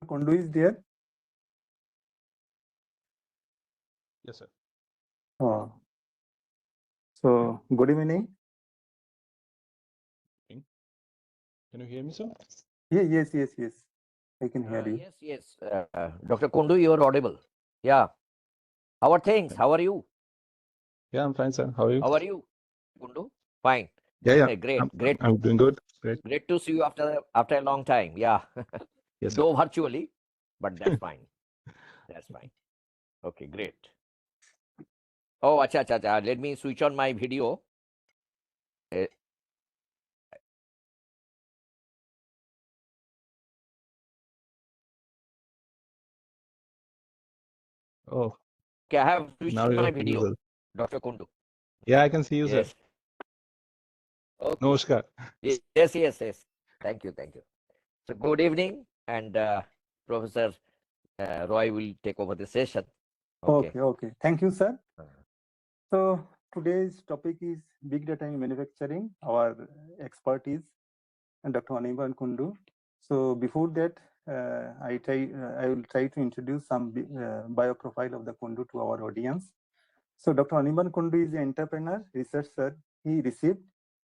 Kundu is there? Yes, sir. Oh. So, good evening. Can you hear me, sir? Yeah, yes. I can hear you. Yes. Dr. Kundu, you are audible. Yeah. How are things? How are you? Yeah, I'm fine, sir. How are you? How are you, Kundu? Fine. Yeah. Great. I'm doing good. Great. Great to see you after a long time. Yeah. Yes, sir. Though virtually, but that's fine. That's fine. Okay, great. Oh, acha. Let me switch on my video. Eh, Oh, Okay, I have switched now on my you're video, visible. Dr. Kundu. Yeah, I can see you, sir. Yes. Okay. Namaskar. Yes. Thank you. So, good evening, and Professor Roy will take over the session. Okay. Thank you, sir. Uh, So, today's topic is big data in manufacturing. Our expert is Dr. Anirban Kundu. So, before that, I will try to introduce some bio profile of the Kundu to our audience. So, Dr. Anirban Kundu is an entrepreneur, researcher. He received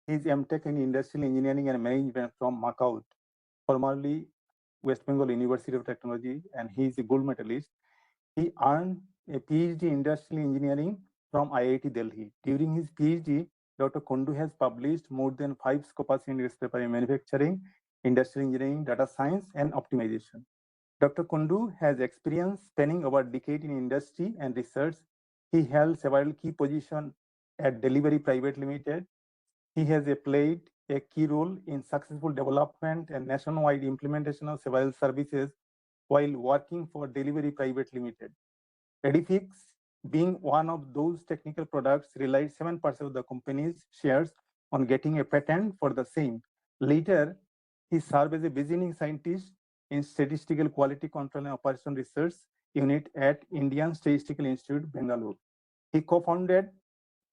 his MTech in Industrial Engineering and Management from Macau, formerly West Bengal University of Technology, and he is a gold medalist. He earned a PhD in Industrial Engineering from IIT Delhi. During his PhD, Dr. Kundu has published more than 5 scopus in newspaper in manufacturing, industrial engineering, data science, and optimization. Dr. Kundu has experience spanning over a decade in industry and research. He held several key positions at Delivery Private Limited. He has played a key role in successful development and nationwide implementation of several services while working for Delivery Private Limited. Edifix, being one of those technical products, relied 7% of the company's shares on getting a patent for the same. Later, he served as a visiting scientist in Statistical Quality Control and Operation Research Unit at Indian Statistical Institute, Bangalore. He co-founded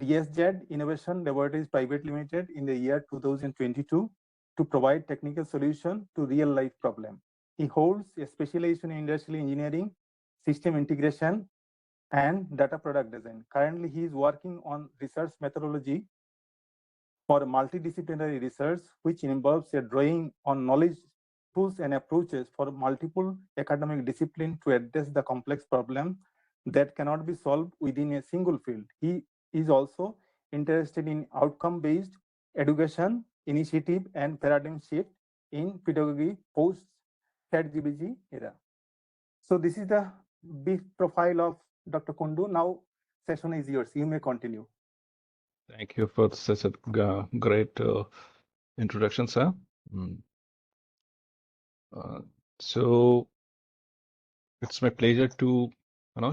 DSZ Innovation Laboratories Private Limited in the year 2022 to provide technical solution to real-life problem. He holds a specialization in industrial engineering, system integration, and data product design. Currently, he is working on research methodology for multidisciplinary research, which involves a drawing on knowledge tools and approaches for multiple academic disciplines to address the complex problem that cannot be solved within a single field. He is also interested in outcome-based education initiative and paradigm shift in pedagogy post ChatGPT era. So this is the brief profile of Dr. Kundu. Now session is yours. You may continue. Thank you for such a great introduction, sir. So it's my pleasure to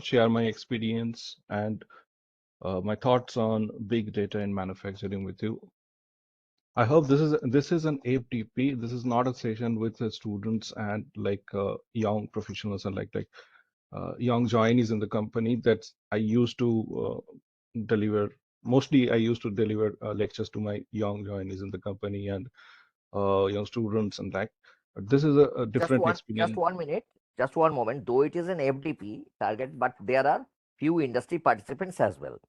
share my experience and my thoughts on big data in manufacturing with you. I hope this is an ATP. This is not a session with the students and young professionals and young joinees in the company that I used to deliver. Mostly, I used to deliver lectures to my young joinees in the company and young students and that. But this is a different experience. Just 1 minute, just one moment. Though it is an FDP target, but there are few industry participants as well.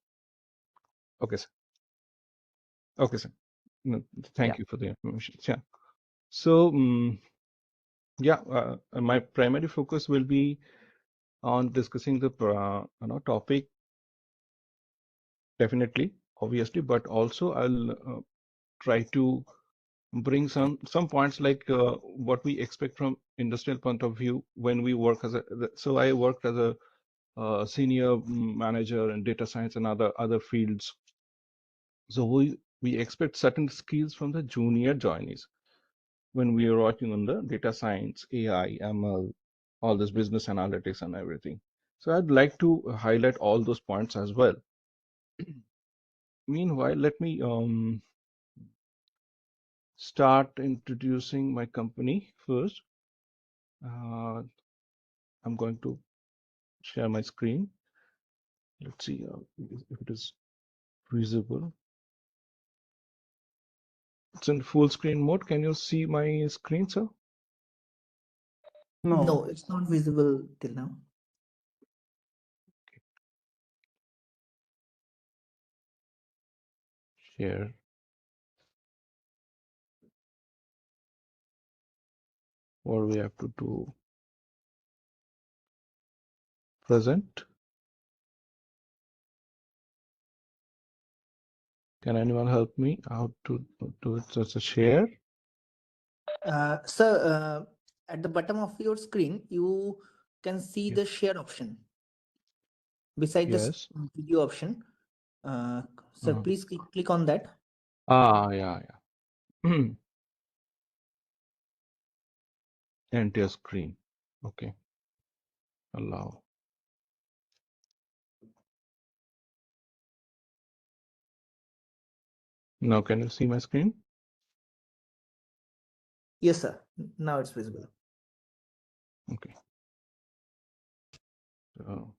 Okay, sir. Okay, sir. No, thank you for the information. Yeah. So, my primary focus will be on discussing the topic, definitely, obviously, but also I'll try to bring some points like what we expect from industrial point of view when we work as so I worked as a senior manager in data science and other fields. So we expect certain skills from the junior joinees when we are working on the data science, AI, ML, all this business analytics and everything. So I'd like to highlight all those points as well. Meanwhile, let me start introducing my company first. I'm going to share my screen. Let's see if it is visible. It's in full screen mode. Can you see my screen, sir? No. No, it's not visible till now. Share. What we have to do? Present. Can anyone help me how to do it? So it's a share. Sir, at the bottom of your screen, you can see Yeah. the share option beside this Yes. video option. Sir, please click on that. Yeah. Enter screen. Okay. Allow. Now can you see my screen? Yes, sir. Now it's visible. Okay. So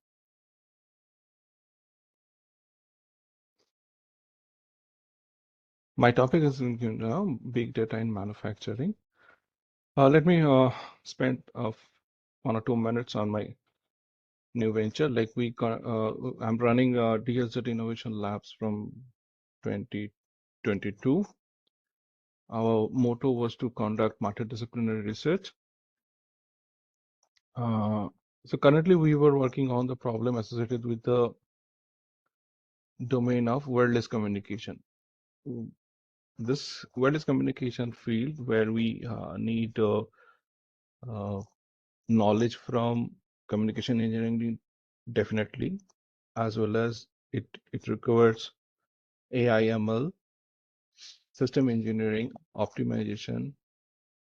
my topic is big data in manufacturing. Let me spend 1 or 2 minutes on my new venture. Like I'm running DLZ Innovation Labs from 2022. Our motto was to conduct multidisciplinary research. So currently we were working on the problem associated with the domain of wireless communication. This wireless communication field where we need knowledge from communication engineering definitely, as well as it requires AI ML, system engineering, optimization,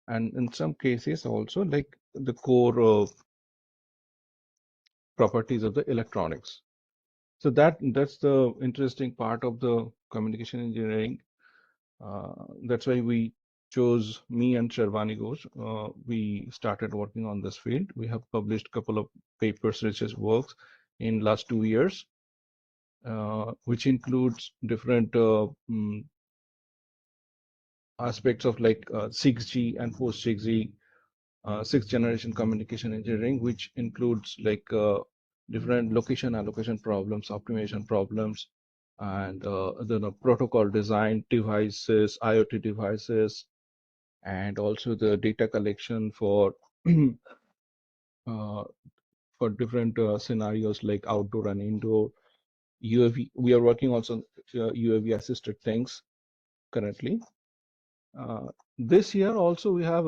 and in some cases also like the core properties of the electronics. So that's the interesting part of the communication engineering. That's why we chose me and Sharvani Ghosh. We started working on this field. We have published a couple of papers, research works in last 2 years, which includes different aspects of like 6G and post 6G, sixth generation communication engineering, which includes like different location allocation problems, optimization problems, and the protocol design devices, IoT devices, and also the data collection for different scenarios like outdoor and indoor. UAV, we are working also UAV assisted things currently. This year also we have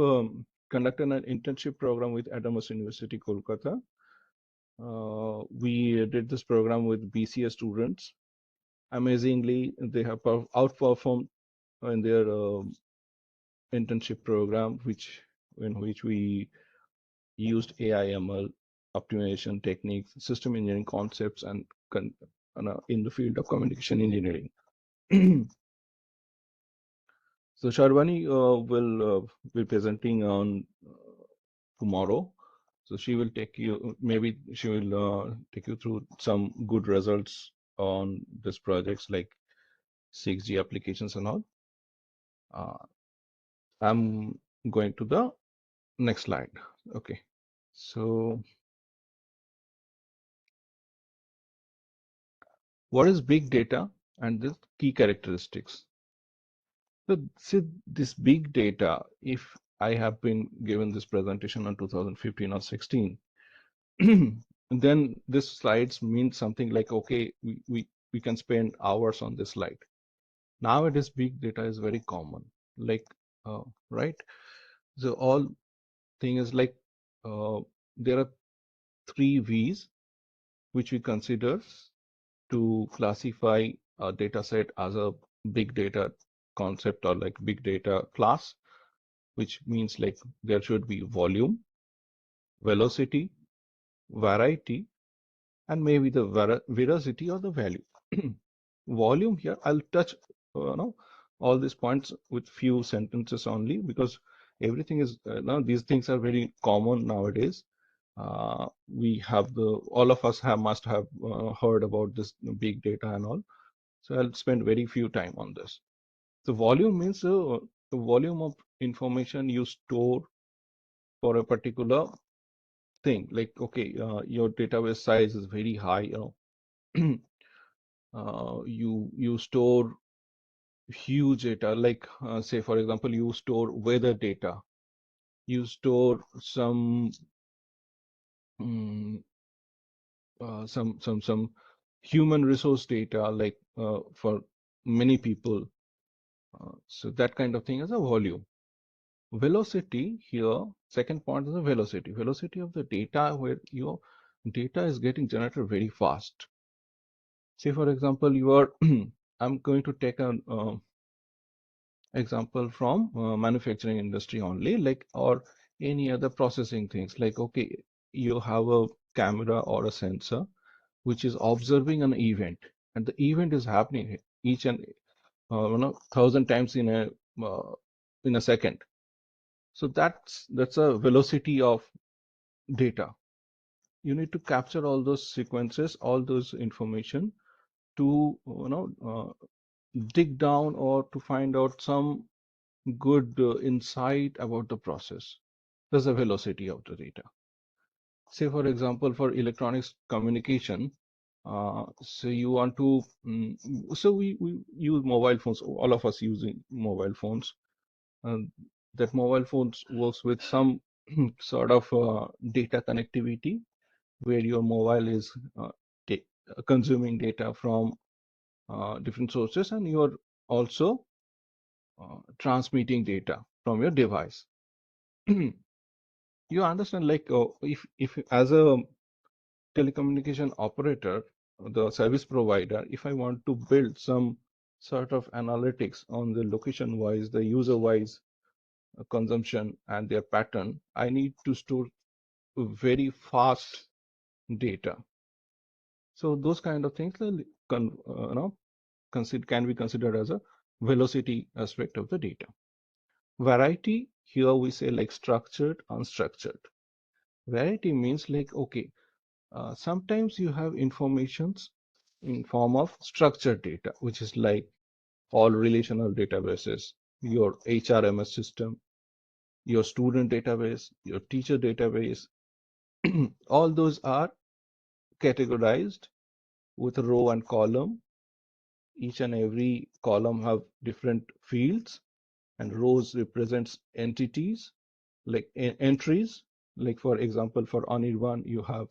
conducted an internship program with Adamas University, Kolkata. We did this program with BCA students. Amazingly, they have outperformed in their internship program, in which we used AI ML optimization techniques, system engineering concepts, and in the field of communication engineering. So Sharvani will be presenting on tomorrow. So she will take you, maybe she will take you through some good results on this projects like 6G applications and all. I'm going to the next slide. Okay. So what is big data and the key characteristics? So see this big data, if I have been given this presentation on 2015 or 16, then this slides mean something like, okay, we can spend hours on this slide. Nowadays, big data is very common, like, right? So all thing is like, there are 3 V's which we consider to classify a data set as a big data concept or like big data class, which means like there should be volume, velocity, variety, and maybe the veracity or the value. Volume here, I'll touch all these points with few sentences only, because everything is now these things are very common nowadays. We have all of us must have heard about this big data and all. So I'll spend very few time on this. So volume means the volume of information you store for a particular thing like, okay, your database size is very high, you store huge data, like say for example, you store weather data, you store mm, some human resource data, like for many people. So that kind of thing is a volume. Velocity here, second point is the velocity. Velocity of the data, where your data is getting generated very fast. Say for example, you are I'm going to take an example from manufacturing industry only, like, or any other processing things, like, okay, you have a camera or a sensor which is observing an event, and the event is happening each and 1,000 times in a second. So that's a velocity of data. You need to capture all those sequences, all those information, to dig down or to find out some good insight about the process. That's the velocity of the data. Say for example, for electronics communication, so you want to so we use mobile phones, all of us using mobile phones, and that mobile phones works with some sort of data connectivity, where your mobile is consuming data from different sources, and you are also transmitting data from your device. You understand, like, if as a telecommunication operator, the service provider, if I want to build some sort of analytics on the location wise, the user wise consumption and their pattern, I need to store very fast data. So those kind of things can be considered as a velocity aspect of the data. Variety, here we say like structured, unstructured. Variety means like, okay, sometimes you have informations in form of structured data, which is like all relational databases, your HRMS system, your student database, your teacher database. All those are categorized with row and column. Each and every column have different fields, and rows represents entities, like entries. Like for example, for Anirban, you have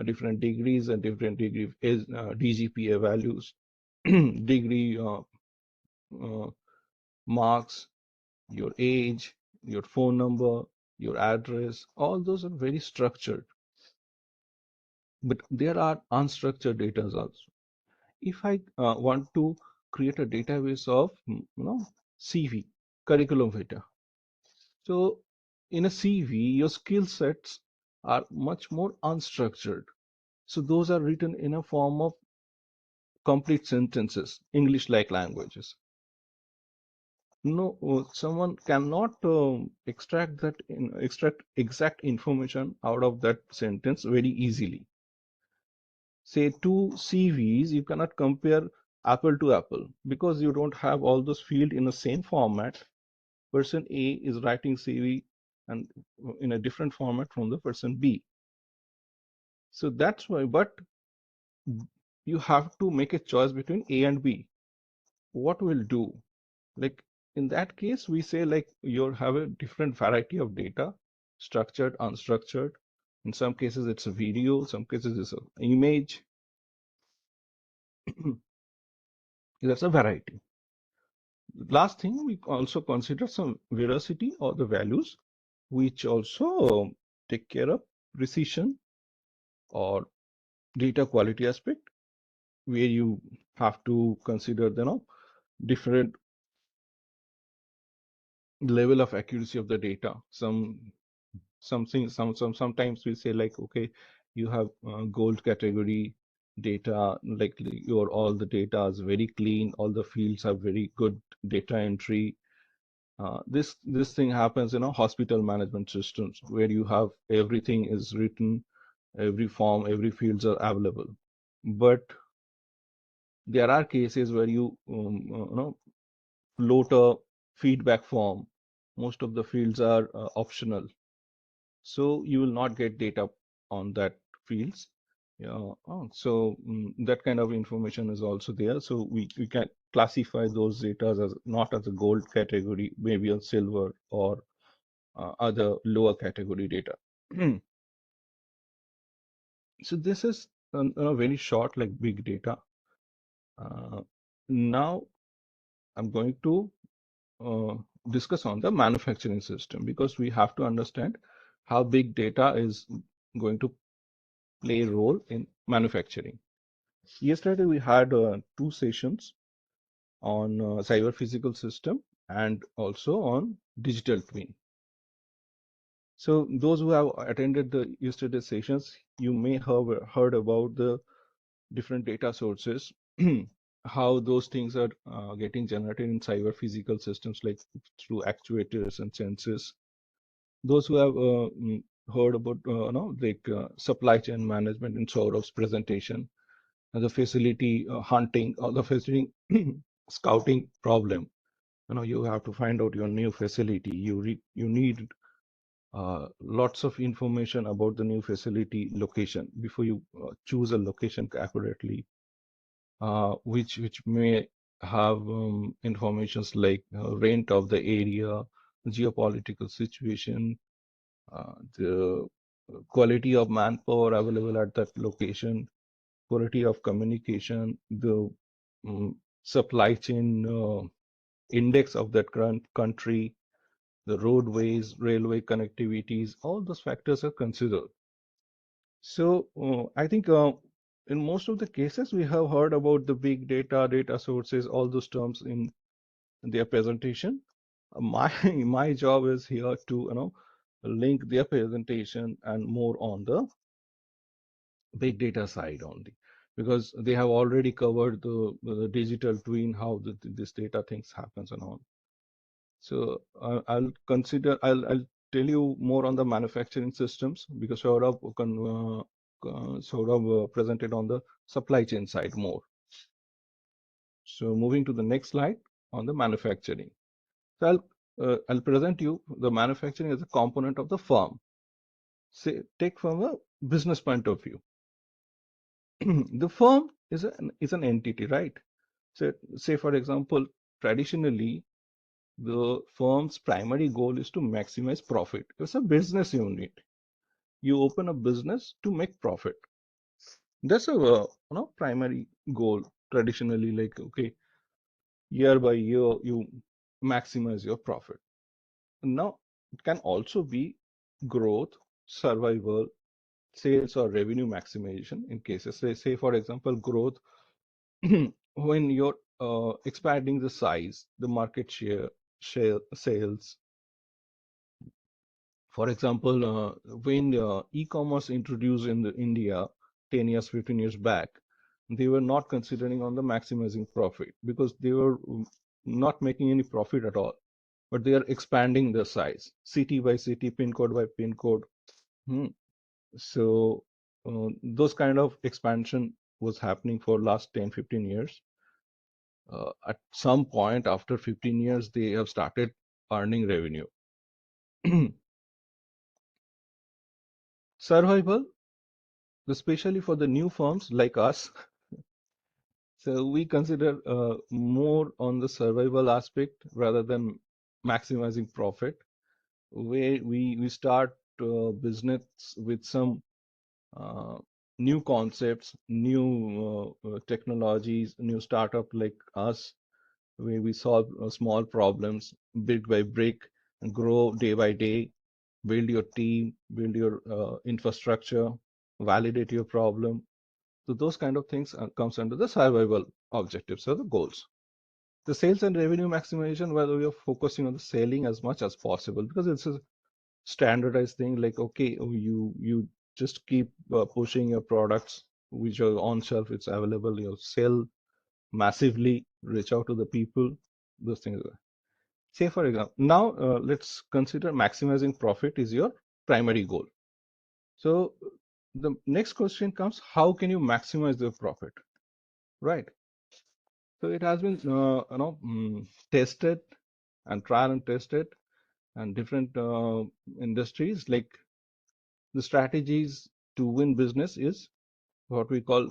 different degrees and different degree is DGPA values, degree marks, your age, your phone number, your address. All those are very structured. But there are unstructured data also. If I want to create a database of CV, curriculum vitae, so in a CV, your skill sets are much more unstructured. So those are written in a form of complete sentences, English-like languages. No, someone cannot extract exact information out of that sentence very easily. Say two CVs, you cannot compare apple to apple because you don't have all those fields in the same format. Person A is writing CV and in a different format from the person B. So that's why, but you have to make a choice between A and B. What will do? Like in that case, we say like you have a different variety of data, structured, unstructured. In some cases, it's a video, some cases it's an image. That's a variety. Last thing, we also consider some veracity or the values, which also take care of precision or data quality aspect, where you have to consider different level of accuracy of the data. Sometimes we say like, okay, you have gold category data, like your all the data is very clean, all the fields have very good data entry. This thing happens in hospital management systems, where you have everything is written, every form, every fields are available. But there are cases where you load a feedback form. Most of the fields are optional. So you will not get data on that fields. Yeah, so that kind of information is also there. So we can classify those data as not as a gold category, maybe a silver or other lower category data. So this is a very short, like big data. Now I'm going to uh, discuss on the manufacturing system, because we have to understand how big data is going to play a role in manufacturing. Yesterday we had 2 sessions on cyber physical system and also on digital twin. So those who have attended the yesterday's sessions, you may have heard about the different data sources, how those things are getting generated in cyber physical systems, like through actuators and sensors. Those who have heard about supply chain management in Saurav's presentation, the facility hunting or the facility scouting problem. You have to find out your new facility. You need lots of information about the new facility location before you choose a location accurately, which may have informations like rent of the area, geopolitical situation, the quality of manpower available at that location, quality of communication, the supply chain index of that current country, the roadways, railway connectivities, all those factors are considered. So I think in most of the cases, we have heard about the big data, data sources, all those terms in their presentation. My my job is here to link their presentation and more on the big data side only, because they have already covered the digital twin, how this data things happens and all. So I'll tell you more on the manufacturing systems, because Saurabh presented on the supply chain side more. So moving to the next slide on the manufacturing. So I'll present you the manufacturing as a component of the firm. Say, take from a business point of view. The firm is an entity, right? So say for example, traditionally, the firm's primary goal is to maximize profit. It's a business unit. You open a business to make profit. That's a primary goal traditionally. Like, okay, year by year you maximize your profit. Now it can also be growth, survival, sales, or revenue maximization in cases. Say for example, growth when you're expanding the size, the market share, sales. For example, when e-commerce introduced in India 10 years, 15 years back, they were not considering on the maximizing profit, because they were not making any profit at all, but they are expanding the size, city by city, pin code by pin code. So those kind of expansion was happening for last 10, 15 years. At some point after 15 years, they have started earning revenue. Survival, especially for the new firms like us. So we consider more on the survival aspect rather than maximizing profit. Where we start business with some new concepts, new technologies, new startup like us, where we solve small problems brick by brick and grow day by day, build your team, build your infrastructure, validate your problem. So those kind of things comes under the survival objectives or the goals. The sales and revenue maximization, where we are focusing on the selling as much as possible, because it's a standardized thing. Like, okay, you just keep pushing your products which are on shelf, it's available, you sell massively, reach out to the people, those things. Say for example, now let's consider maximizing profit is your primary goal. So the next question comes, how can you maximize the profit, right? So it has been tested and trial and tested, and different industries like The strategies to win business is what we call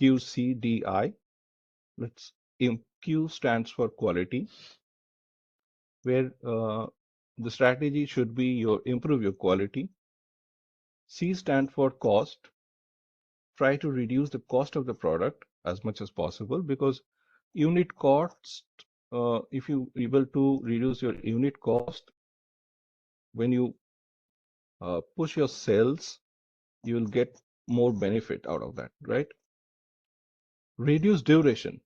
QCDI. Q stands for quality, where the strategy should be improve your quality. C stands for cost. Try to reduce the cost of the product as much as possible, because unit cost, if you able to reduce your unit cost, when you push your sales, you will get more benefit out of that, right? Reduce duration.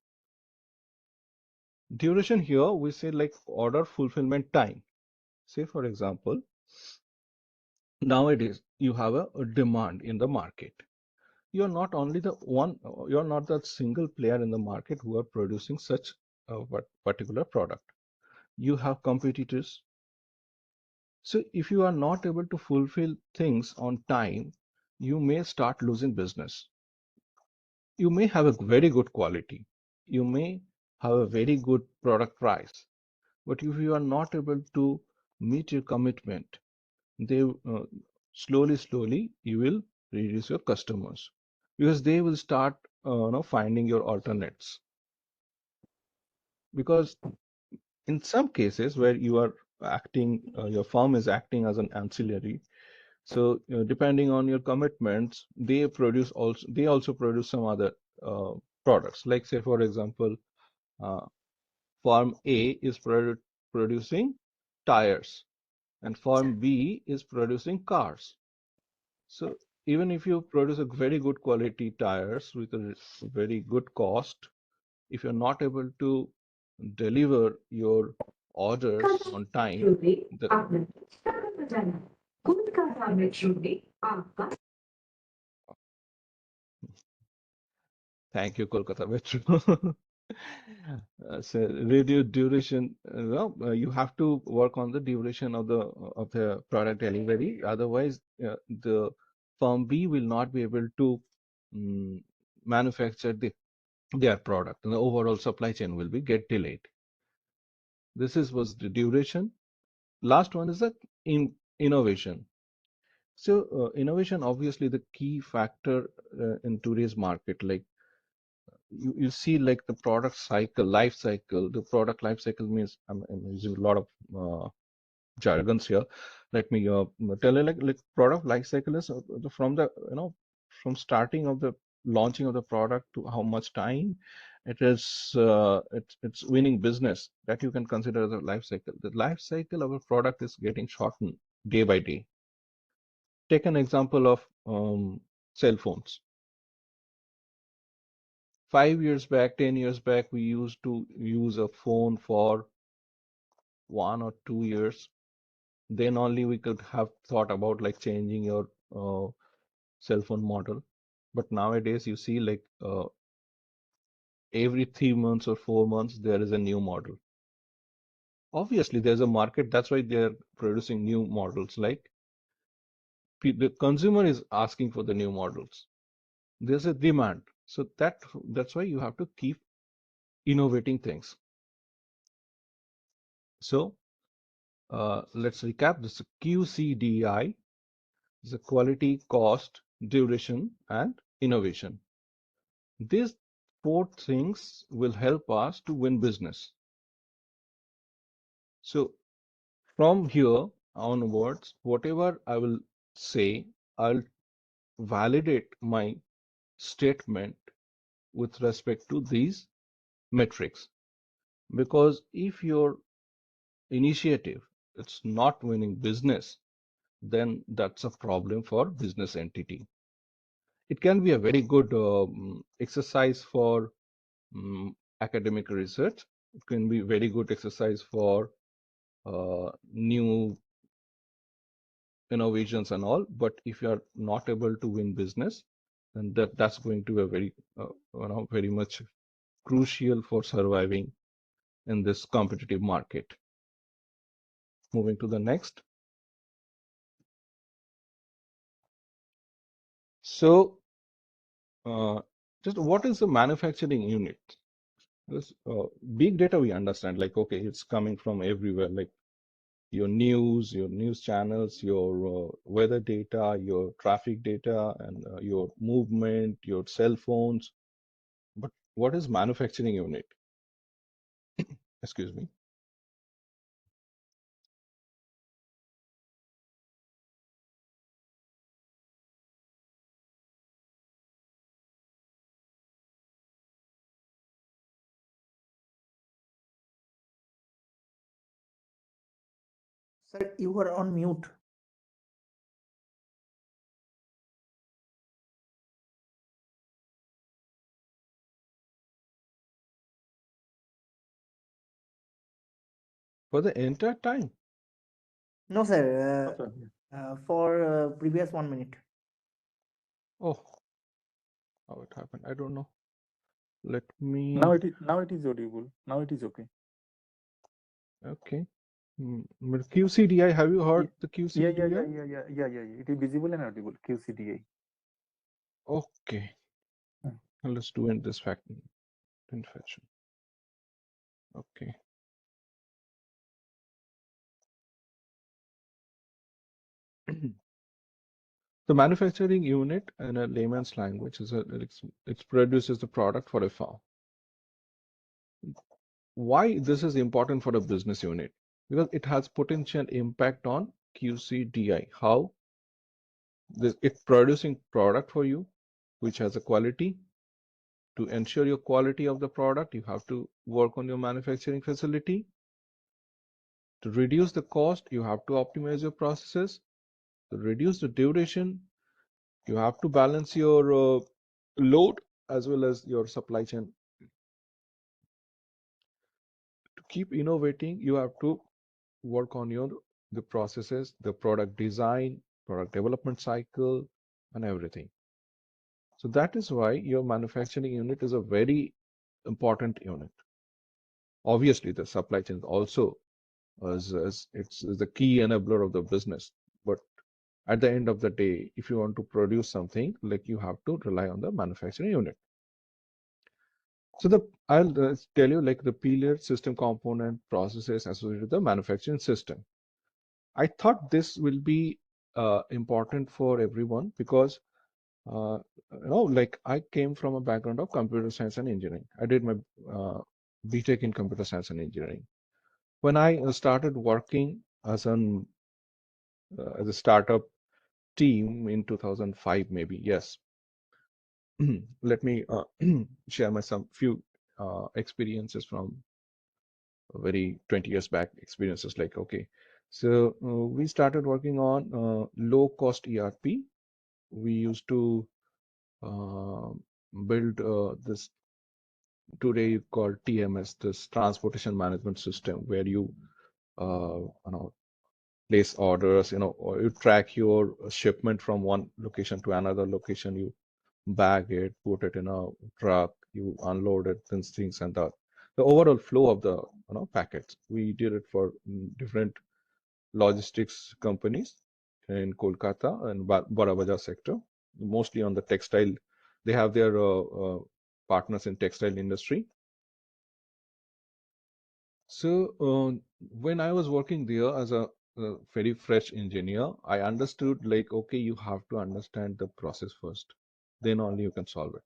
Duration here we say like order fulfillment time. Say for example, nowadays you have a demand in the market. You're not only the one, you're not the single player in the market who are producing such a particular product. You have competitors. So if you are not able to fulfill things on time, you may start losing business. You may have a very good quality. You may have a very good product price. But if you are not able to meet your commitment, they slowly you will reduce your customers, because they will start finding your alternates. Because in some cases where you are acting, your firm is acting as an ancillary, so depending on your commitments, they also produce some other products. Like say for example, firm A is producing tires, and firm B is producing cars. So even if you produce a very good quality tires with a very good cost, if you're not able to deliver your orders on time, thank you, Kolkata Metro. So radio duration, you have to work on the duration of the product delivery. Otherwise, the firm B will not be able to manufacture their product, and the overall supply chain will be get delayed. This was the duration. Last one is the innovation. So innovation, obviously the key factor in today's market. Like you see, like the product cycle, life cycle. The product life cycle means I'm using a lot of jargons here. Let me tell you, like product life cycle is from the from starting of the launching of the product to how much time it is. It's winning business, that you can consider as a life cycle. The life cycle of a product is getting shortened day by day. Take an example of cell phones. 5 years back, 10 years back, we used to use a phone for 1 or 2 years. Then only we could have thought about like changing your cell phone model. But nowadays you see like every 3 months or 4 months, there is a new model. Obviously, there's a market. That's why they're producing new models. Like the consumer is asking for the new models. There's a demand. So that's why you have to keep innovating things. So let's recap. This QCDI is a quality, cost, duration, and innovation. These 4 things will help us to win business. So from here onwards, whatever I will say, I'll validate my statement with respect to these metrics. Because if your initiative it's not winning business, then that's a problem for business entity. It can be a very good exercise for academic research. It can be very good exercise for new innovations and all. But if you are not able to win business, then that's going to be a very very much crucial for surviving in this competitive market. Moving to the next. So just what is the manufacturing unit? This big data we understand, like okay, it's coming from everywhere, like your news channels, your weather data, your traffic data, and your movement, your cell phones. But what is manufacturing unit? Excuse me. Sir, you were on mute. For the entire time. No, sir. Okay. For previous 1 minute. Oh, how it happened? I don't know. Let me. Now it is audible. Now it is okay. Okay. But QCDI, have you heard the Yeah. QCDI? It is visible and audible. QCDA. Okay. Let's do in this fashion. Okay. The manufacturing unit in a layman's language is it produces the product for a firm. Why this is important for a business unit? Because it has potential impact on QCDI. How? It's producing product for you, which has a quality. To ensure your quality of the product, you have to work on your manufacturing facility. To reduce the cost, you have to optimize your processes. To reduce the duration, you have to balance your load as well as your supply chain. To keep innovating, you have to work on the processes, the product design, product development cycle, and everything. So that is why your manufacturing unit is a very important unit. Obviously, the supply chain also it's the key enabler of the business. But at the end of the day, if you want to produce something, like you have to rely on the manufacturing unit. So I'll tell you like the pillar, system component, processes associated with the manufacturing system. I thought this will be important for everyone because like I came from a background of computer science and engineering. I did my BTech in computer science and engineering. When I started working as a startup team in 2005, maybe, yes. Let me share my some few experiences from very 20 years back experiences. Like, okay, so we started working on low cost ERP. We used to build this today called TMS, this transportation management system, where you place orders, or you track your shipment from one location to another location. You bag it, put it in a truck, you unload it, things and the overall flow of the packets. We did it for different logistics companies in Kolkata and Barabaja sector, mostly on the textile. They have their partners in textile industry. So when I was working there as a very fresh engineer, I understood like, okay, you have to understand the process first, then only you can solve it.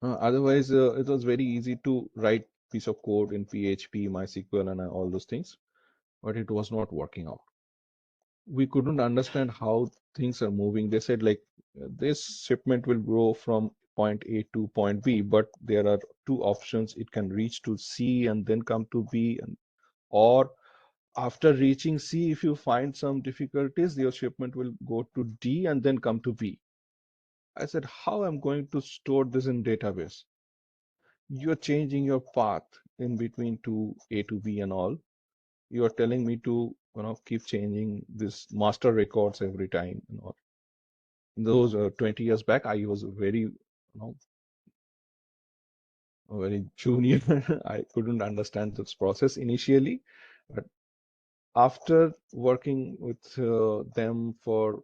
Otherwise, it was very easy to write piece of code in PHP, MySQL, and all those things, but it was not working out. We couldn't understand how things are moving. They said like this shipment will grow from point A to point B, but there are two options. It can reach to C and then come to B, or after reaching C, if you find some difficulties, your shipment will go to D and then come to B. I said, how am I going to store this in database? You're changing your path in between to A to B and all. You are telling me to keep changing this master records every time. Those 20 years back, I was very very junior. I couldn't understand this process initially, but after working with them for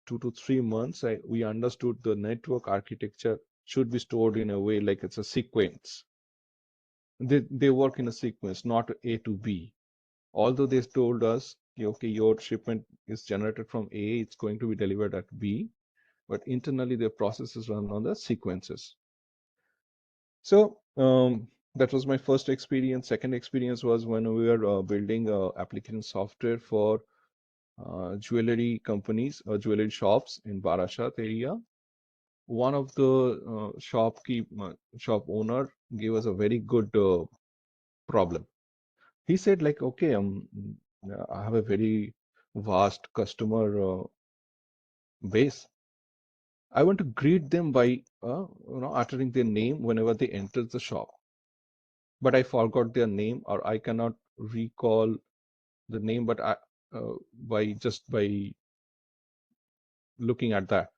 2 to 3 months, we understood the network architecture should be stored in a way like it's a sequence. They work in a sequence, not A to B. although they told us, okay, your shipment is generated from A, it's going to be delivered at B, but internally their processes run on the sequences. So that was my first experience. Second experience was when we were building application software for jewelry companies or jewelry shops in Barashat area. One of the shop owner gave us a very good problem. He said like, okay, I have a very vast customer base. I want to greet them by uttering their name whenever they enter the shop, but I forgot their name or I cannot recall the name, but by looking at that.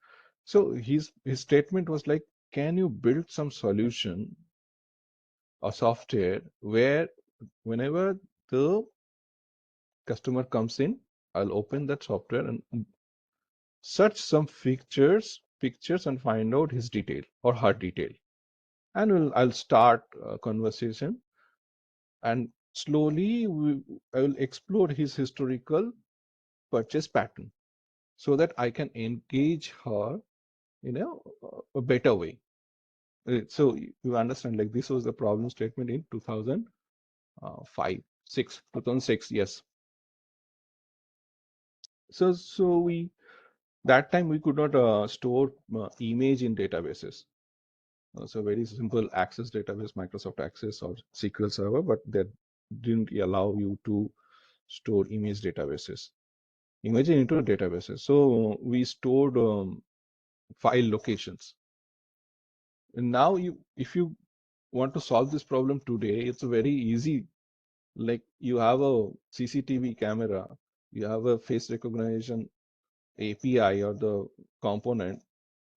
So his statement was like, can you build some solution or software where whenever the customer comes in, I'll open that software and search some pictures and find out his detail or her detail, and I'll start a conversation, and slowly I will explore his historical purchase pattern so that I can engage her in a better way. So you understand, like this was the problem statement in 2006, yes. So we that time we could not store image in databases. So very simple Access database, Microsoft Access or SQL Server, but that didn't allow you to store image databases, image into databases. So we stored file locations. And now if you want to solve this problem today, it's very easy. Like you have a CCTV camera, you have a face recognition API or the component.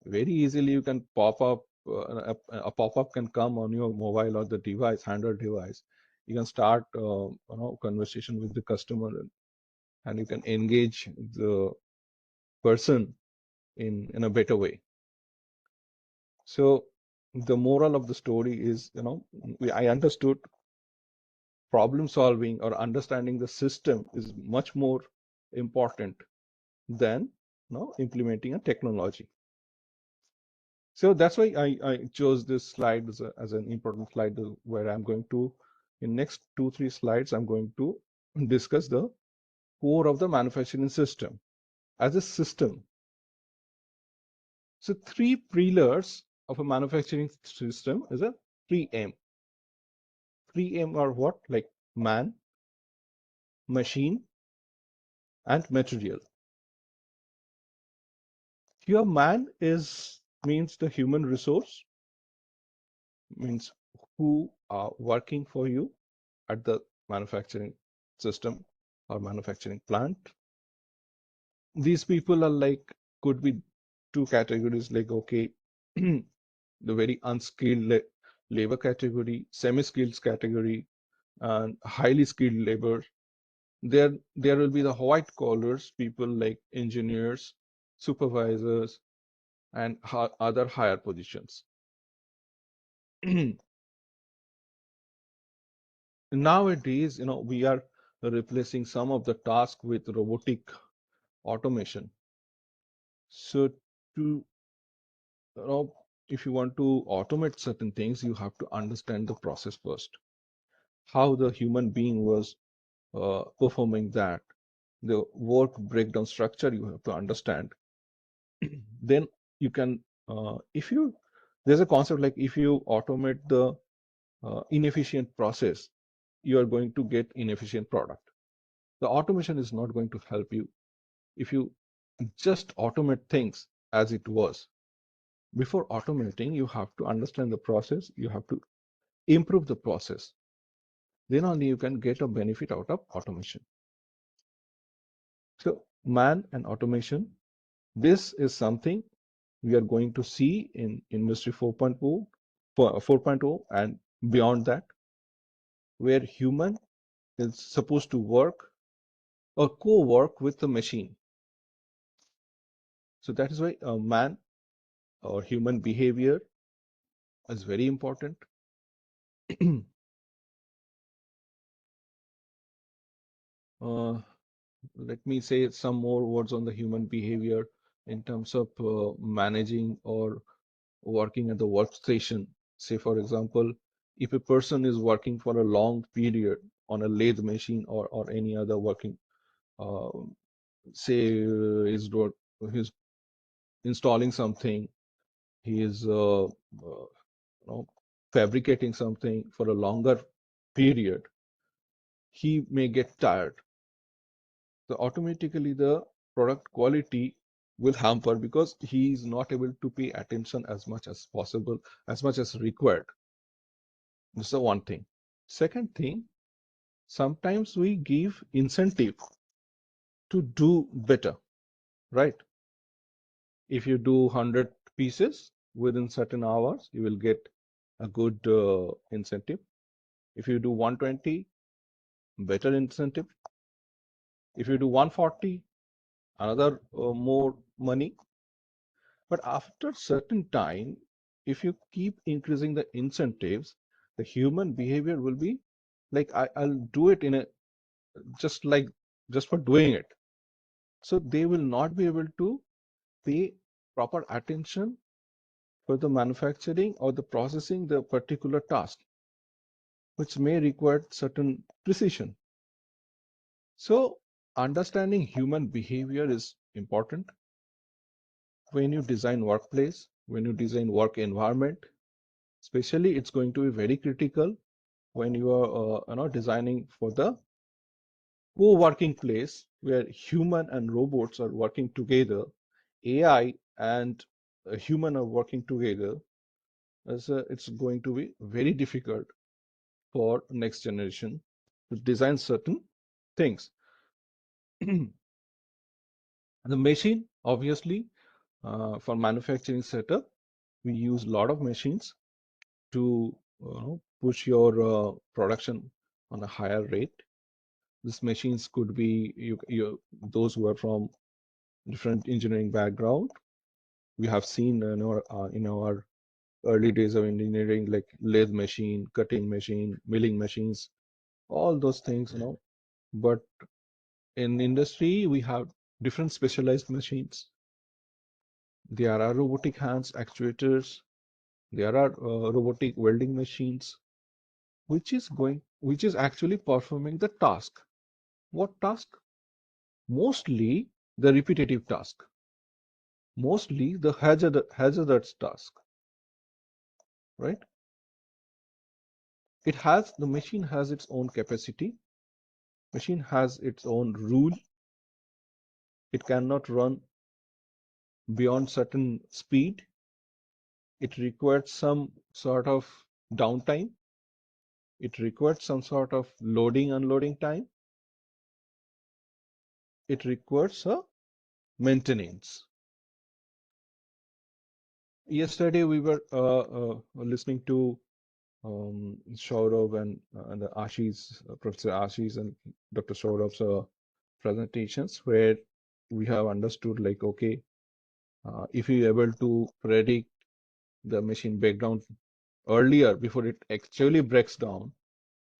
Very easily you can pop up, a pop-up can come on your mobile or the device, handheld device. You can start conversation with the customer, and you can engage the person in a better way. So the moral of the story is, I understood problem solving or understanding the system is much more important than implementing a technology. So that's why I chose this slide as an important slide, where I'm going to, in next 2-3 slides, I'm going to discuss the core of the manufacturing system as a system. So 3 pillars of a manufacturing system is a 3M. 3M are what? Like man, machine, and material. Here man means the human resource, means who are working for you at the manufacturing system or manufacturing plant. These people are like, could be 2 categories, like, okay, the very unskilled labor category, semi-skilled category, and highly skilled labor. There will be the white collars, people like engineers, supervisors, and other higher positions. Nowadays, we are replacing some of the tasks with robotic automation. So if you want to automate certain things, you have to understand the process first, how the human being was performing that, the work breakdown structure you have to understand. Then you can, there's a concept like, if you automate the inefficient process, you are going to get inefficient product. The automation is not going to help you if you just automate things as it was. Before automating, you have to understand the process, you have to improve the process. Then only you can get a benefit out of automation. So man and automation, this is something we are going to see in Industry 4.0 and beyond that, where human is supposed to work or co-work with the machine. So that is why man or human behavior is very important. let me say some more words on the human behavior in terms of managing or working at the workstation. Say, for example, if a person is working for a long period on a lathe machine or any other working, uh, say, he's installing something, he is fabricating something for a longer period, he may get tired. So automatically the product quality will hamper because he is not able to pay attention as much as possible, as much as required. This is the one thing. Second thing, sometimes we give incentive to do better, right? If you do 100 pieces within certain hours, you will get a good incentive. If you do 120, better incentive. If you do 140, another more money. But after certain time, if you keep increasing the incentives, the human behavior will be like, I'll do it in a just for doing it. So they will not be able to pay proper attention for the manufacturing or the processing the particular task, which may require certain precision. So understanding human behavior is important when you design workplace, when you design work environment. Especially, it's going to be very critical when you are designing for the co-working place where human and robots are working together, AI and a human are working together. It's going to be very difficult for next generation to design certain things. The machine, obviously, for manufacturing setup, we use a lot of machines to push your production on a higher rate. These machines could be those who are from different engineering background. We have seen in our early days of engineering, like lathe machine, cutting machine, milling machines, all those things, But in industry, we have different specialized machines. There are robotic hands actuators. There are robotic welding machines, which is actually performing the task. What task? Mostly the repetitive task, mostly the hazardous task, right? The machine has its own capacity, machine has its own rule. It cannot run beyond certain speed. It requires some sort of downtime. It requires some sort of loading, unloading time. It requires a maintenance. Yesterday we were listening to Saurav and the Professor Ashish and Dr. Saurav's presentations, where we have understood, like, okay, if you're able to predict the machine breakdown earlier before it actually breaks down,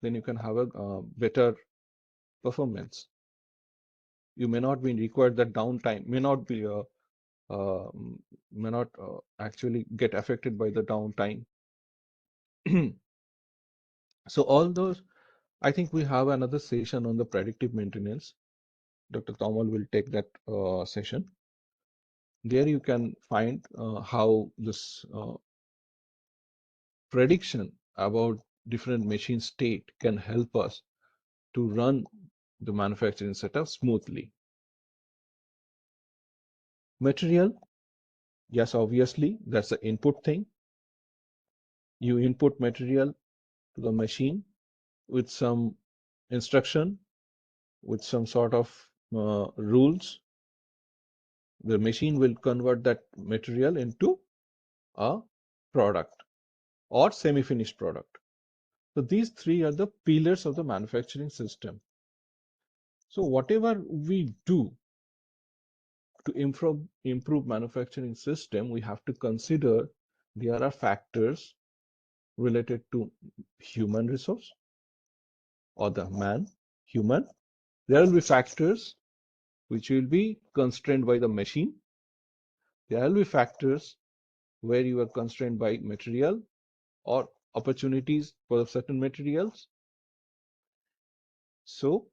then you can have a better performance. You may not be required that downtime, may not actually get affected by the downtime. So all those, I think we have another session on the predictive maintenance. Dr. Tomal will take that session. There you can find how this prediction about different machine state can help us to run the manufacturing setup smoothly. Material, yes, obviously, that's the input thing. You input material to the machine with some instruction, with some sort of rules. The machine will convert that material into a product or semi-finished product. So these three are the pillars of the manufacturing system. So whatever we do to improve manufacturing system, we have to consider there are factors related to human resource or the human, There will be factors which will be constrained by the machine. There will be factors where you are constrained by material or opportunities for certain materials. So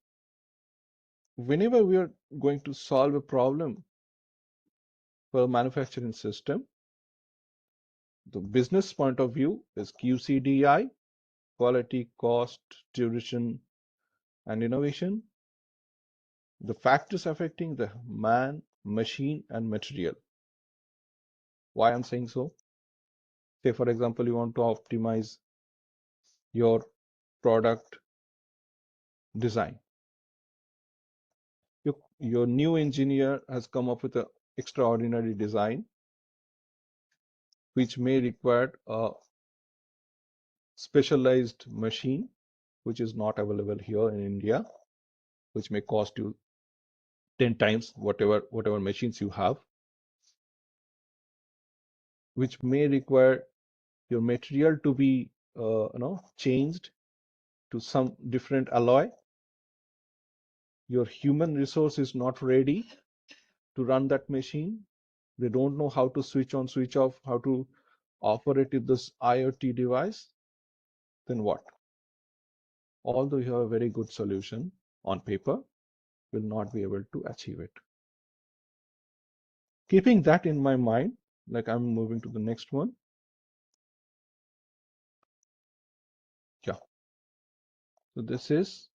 whenever we are going to solve a problem for a manufacturing system, the business point of view is QCDI, quality, cost, duration, and innovation. The factors affecting the man, machine, and material. Why I'm saying so? Say, for example, you want to optimize your product design. Your new engineer has come up with an extraordinary design, which may require a specialized machine, which is not available here in India, which may cost you 10 times whatever machines you have, which may require your material to be changed to some different alloy. Your human resource is not ready to run that machine. They don't know how to switch on, switch off, how to operate this IoT device. Then what? Although you have a very good solution on paper, will not be able to achieve it. Keeping that in my mind, like I'm moving to the next one. Yeah. So this is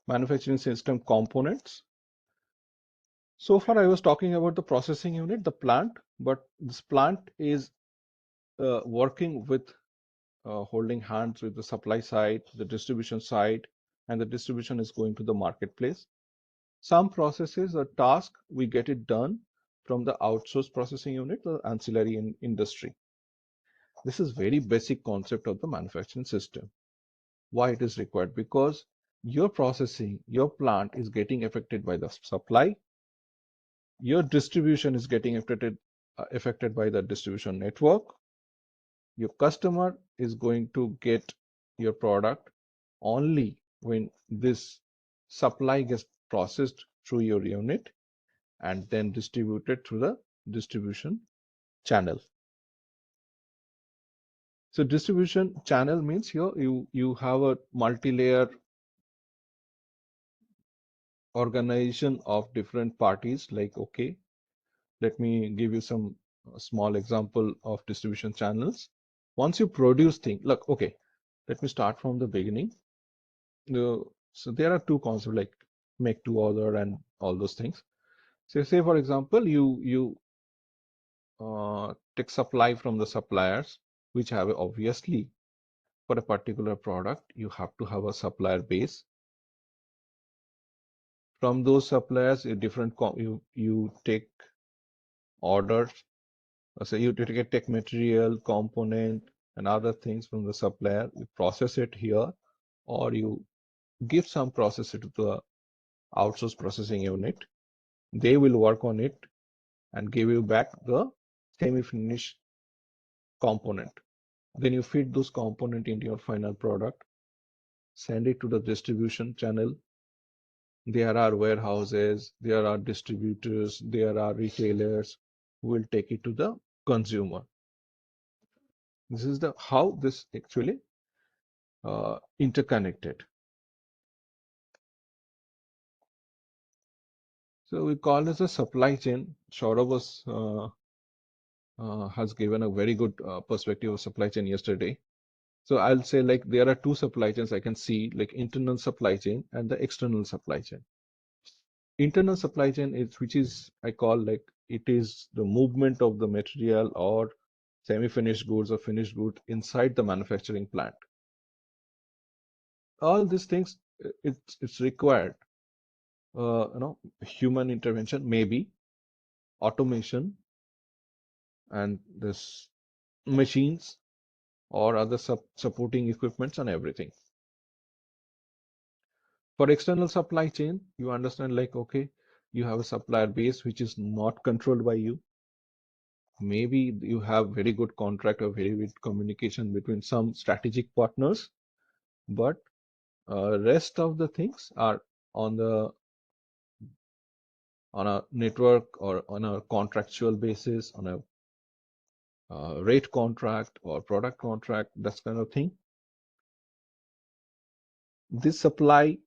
manufacturing system components. So far I was talking about the processing unit, the plant, but this plant is working with holding hands with the supply side, the distribution side, and the distribution is going to the marketplace. Some processes or task, we get it done from the outsourced processing unit or ancillary in industry. This is very basic concept of the manufacturing system. Why it is required? Because your processing, your plant is getting affected by the supply. Your distribution is getting affected by the distribution network. Your customer is going to get your product only when this supply gets processed through your unit and then distributed through the distribution channel. So distribution channel means here you have a multi-layer organization of different parties. Like, okay, let me give you some small example of distribution channels. Once you produce things, look, okay, let me start from the beginning. So there are two concepts like make to order and all those things. So say for example, you take supply from the suppliers, which have obviously for a particular product, you have to have a supplier base. From those suppliers, you take orders. So you take material, component, and other things from the supplier. You process it here, or you give some process it to the outsourced processing unit. They will work on it and give you back the semi-finished component. Then you feed those component into your final product, send it to the distribution channel. There are warehouses, there are distributors, there are retailers who will take it to the consumer. This is how this actually interconnected. So we call this a supply chain. Saurabh has given a very good perspective of supply chain yesterday. So I'll say like there are two supply chains I can see, like internal supply chain and the external supply chain. Internal supply chain is, which is I call like it is the movement of the material or semi-finished goods or finished goods inside the manufacturing plant. All these things, it's required, human intervention, maybe automation, and this machines or other supporting equipments and everything. For external supply chain, you understand like, okay, you have a supplier base which is not controlled by you. Maybe you have very good contract or very good communication between some strategic partners, but rest of the things are on a network or on a contractual basis, on a rate contract or product contract, that kind of thing. This supply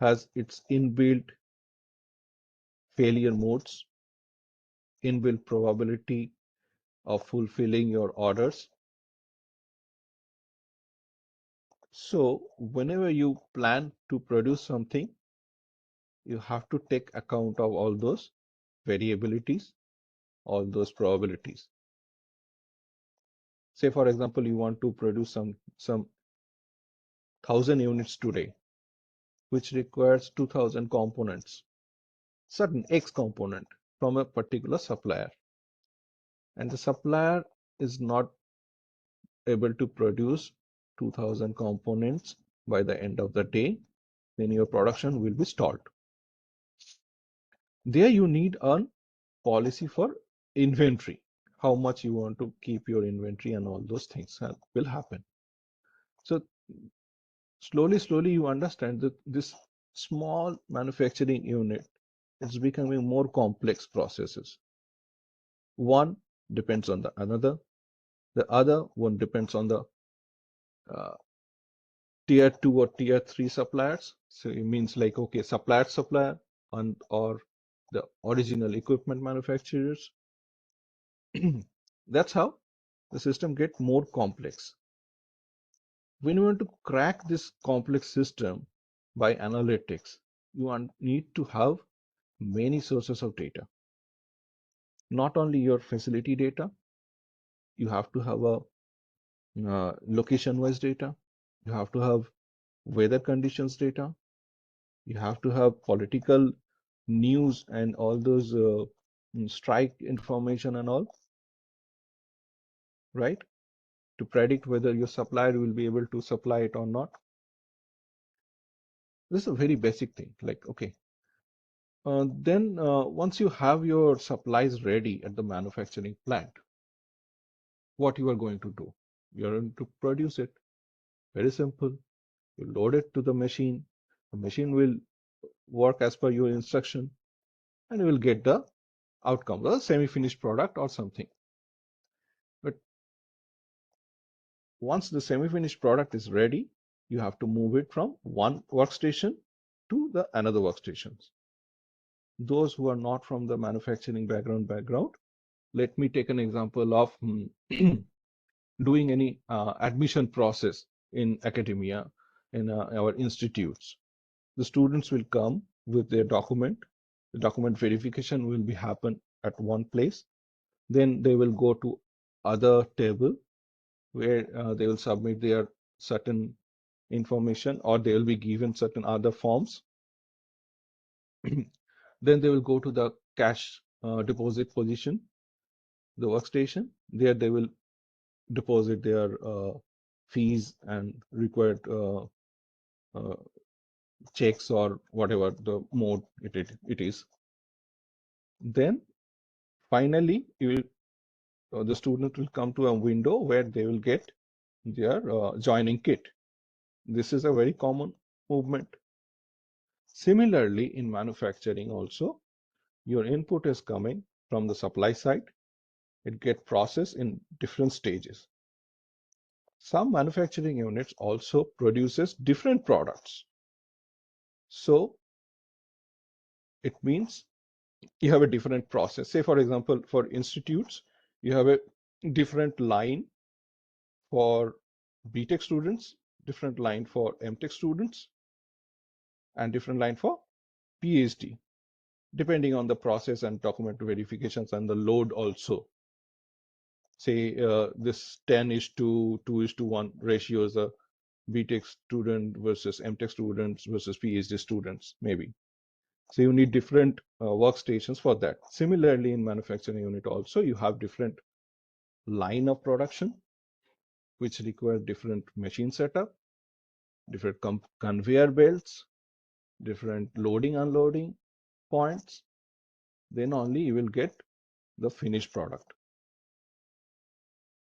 has its inbuilt failure modes, inbuilt probability of fulfilling your orders. So whenever you plan to produce something, you have to take account of all those variabilities, all those probabilities. Say, for example, you want to produce some 1,000 units today, which requires 2,000 components, certain X component from a particular supplier. And the supplier is not able to produce 2,000 components by the end of the day, then your production will be stalled. There you need a policy for inventory, how much you want to keep your inventory, and all those things will happen. So slowly you understand that this small manufacturing unit is becoming more complex processes. One depends on the another. The other one depends on the tier 2 or tier 3 suppliers. So it means like, okay, supplier or the original equipment manufacturers. That's how the system gets more complex. When you want to crack this complex system by analytics, you need to have many sources of data. Not only your facility data, you have to have a location-wise data. You have to have weather conditions data. You have to have political news and all those strike information and all, right? To predict whether your supplier will be able to supply it or not. This is a very basic thing. Like, okay, then once you have your supplies ready at the manufacturing plant, what you are going to do? You are going to produce it. Very simple. You load it to the machine. The machine will work as per your instruction, and you will get the outcome, the semi-finished product or something. But once the semi-finished product is ready, you have to move it from one workstation to the another workstations. Those who are not from the manufacturing background, let me take an example of doing any admission process in academia, in our institutes. The students will come with their document. The document verification will be happen at one place. Then they will go to other table where they will submit their certain information, or they will be given certain other forms. Then they will go to the cash deposit position, the workstation. There they will deposit their fees and required checks or whatever the mode it is. Then finally, the student will come to a window where they will get their joining kit. This is a very common movement. Similarly, in manufacturing also, your input is coming from the supply side. It gets processed in different stages. Some manufacturing units also produces different products. So it means you have a different process. Say, for example, for institutes, you have a different line for BTech students, different line for MTech students, and different line for PhD, depending on the process and document verifications and the load also. Say this 10:2:1 ratio is a BTech student versus MTech students versus PhD students, maybe. So you need different workstations for that. Similarly, in manufacturing unit also, you have different line of production, which require different machine setup, different conveyor belts, different loading, unloading points. Then only you will get the finished product.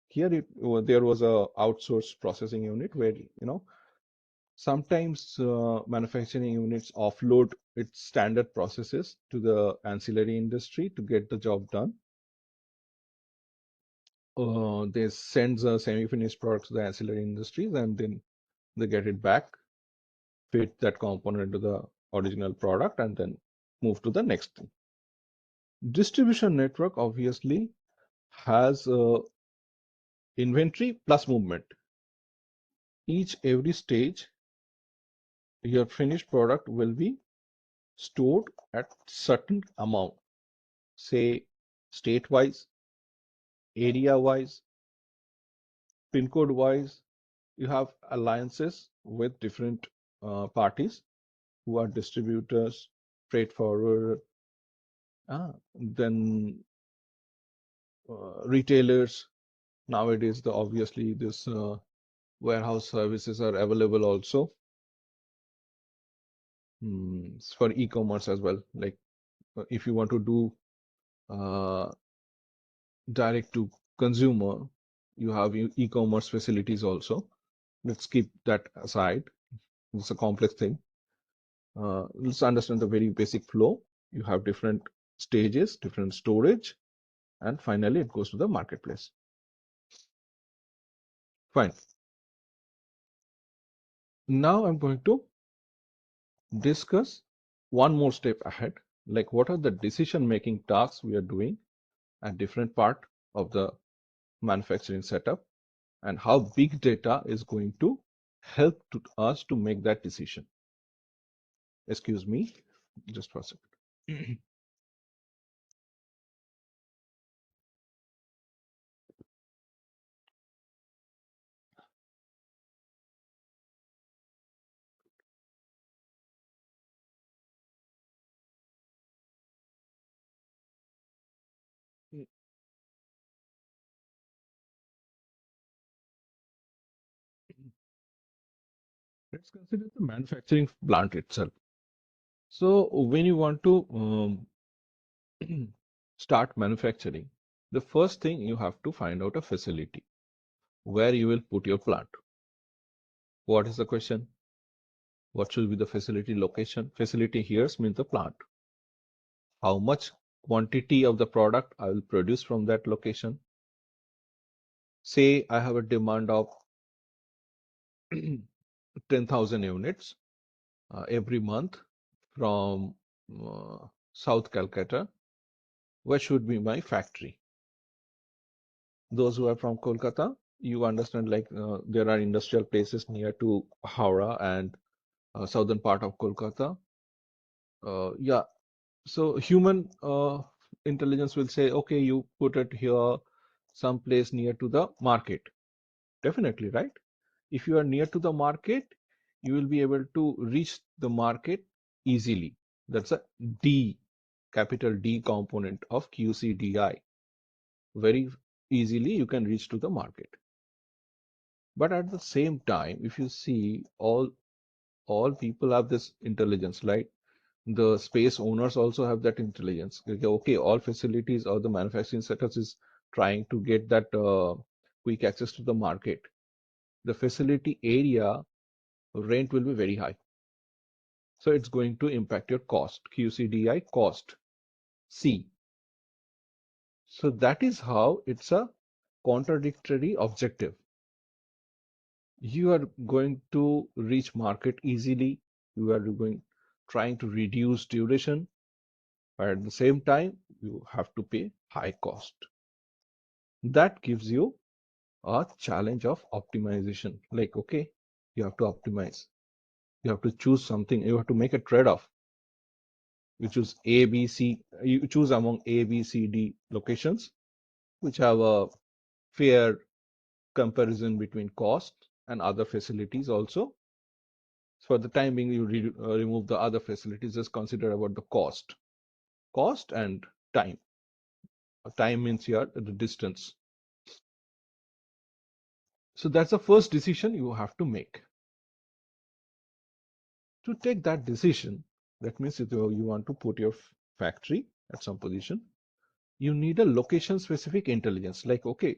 Here there was a outsourced processing unit where, Sometimes manufacturing units offload its standard processes to the ancillary industry to get the job done. They send the semi-finished products to the ancillary industries, and then they get it back, fit that component into the original product, and then move to the next thing. Distribution network obviously has inventory plus movement. Every stage, your finished product will be stored at certain amount, say state-wise, area-wise, pin code-wise. You have alliances with different parties who are distributors, freight forwarder, then retailers. Nowadays, obviously this warehouse services are available also for e-commerce as well. Like if you want to do direct to consumer, you have e-commerce facilities also. Let's keep that aside. It's a complex thing. Let's understand the very basic flow. You have different stages, different storage, and finally it goes to the marketplace. Fine. Now I'm going to discuss one more step ahead, like what are the decision-making tasks we are doing at different part of the manufacturing setup, and how big data is going to help us to make that decision. Excuse me, just for a second. Let's consider the manufacturing plant itself. So when you want to start manufacturing, the first thing you have to find out a facility where you will put your plant. What is the question? What should be the facility location? Facility here means the plant. How much quantity of the product I will produce from that location? Say I have a demand of 10,000 units every month from South Calcutta. Where should be my factory? Those who are from Kolkata, you understand, like there are industrial places near to Howrah and southern part of Kolkata. Yeah, so human intelligence will say, okay, you put it here, someplace near to the market. Definitely, right? If you are near to the market, you will be able to reach the market easily. That's a D, capital D component of QCDI. Very easily you can reach to the market. But at the same time, if you see all people have this intelligence, right? The space owners also have that intelligence. Okay, all facilities or the manufacturing setups is trying to get that quick access to the market. The facility area rent will be very high. So it's going to impact your cost, QCDI cost, C. So that is how it's a contradictory objective. You are going to reach market easily. You are trying to reduce duration, but at the same time, you have to pay high cost. That gives you a challenge of optimization. Like, okay, you have to optimize. You have to choose something. You have to make a trade-off. You choose A, B, C. You choose among A, B, C, D locations, which have a fair comparison between cost and other facilities also. For the time being, you remove the other facilities. Just consider about the cost and time. Time means here the distance. So that's the first decision you have to make. To take that decision, that means if you want to put your factory at some position, you need a location specific intelligence. Like, okay,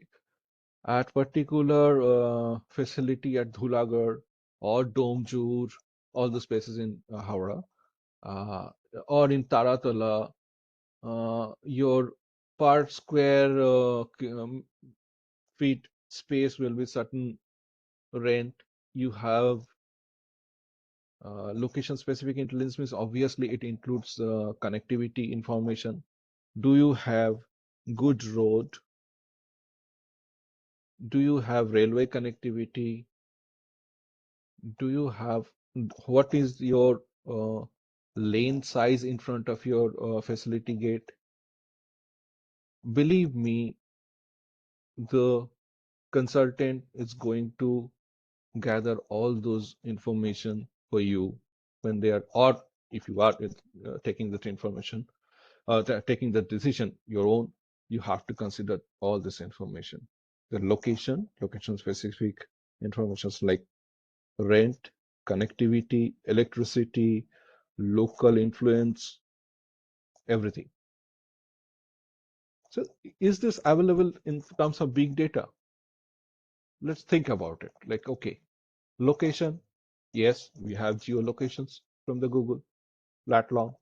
at particular facility at Dhulagarh, or Domjur, all the spaces in Howrah, or in Taratala, your per square feet space will be certain rent. You have location specific intelligence, means obviously it includes connectivity information. Do you have good road? Do you have railway connectivity? Do you have, what is your lane size in front of your facility gate? Believe me, the consultant is going to gather all those information for you when they are, or if you are taking that information, taking the decision your own, you have to consider all this information. The location specific informations like rent, connectivity, electricity, local influence, everything. So is this available in terms of big data? Let's think about it. Like, okay, location. Yes, we have geolocations from the Google lat long.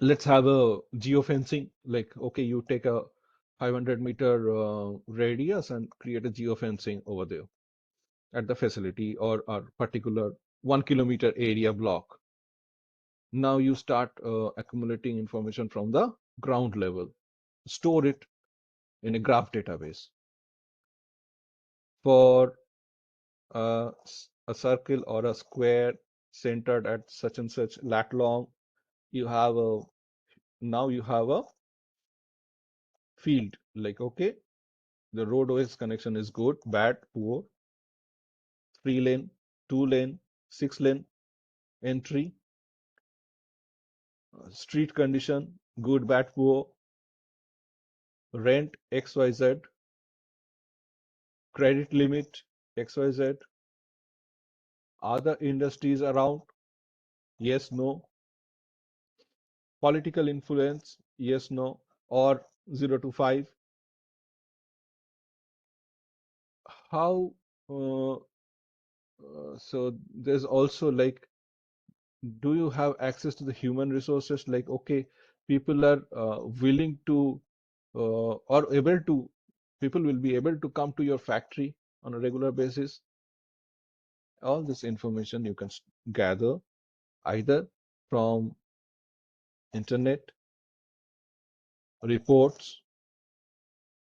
Let's have a geofencing. Like, okay, you take a 500-meter radius and create a geofencing over there at the facility or particular 1 kilometer area block. Now you start accumulating information from the ground level, store it in a graph database. For a circle or a square centered at such and such lat long, you have a, now you have a field like, okay, the roadways connection is good, bad, poor, 3 lane, 2 lane, 6 lane entry, street condition, good, bad, poor, rent XYZ, credit limit XYZ, other industries around, yes, no, political influence, yes, no, or 0 to 5. How so there's also like, do you have access to the human resources? Like, okay, people are willing to or able to, people will be able to come to your factory on a regular basis. All this information you can gather either from internet, reports,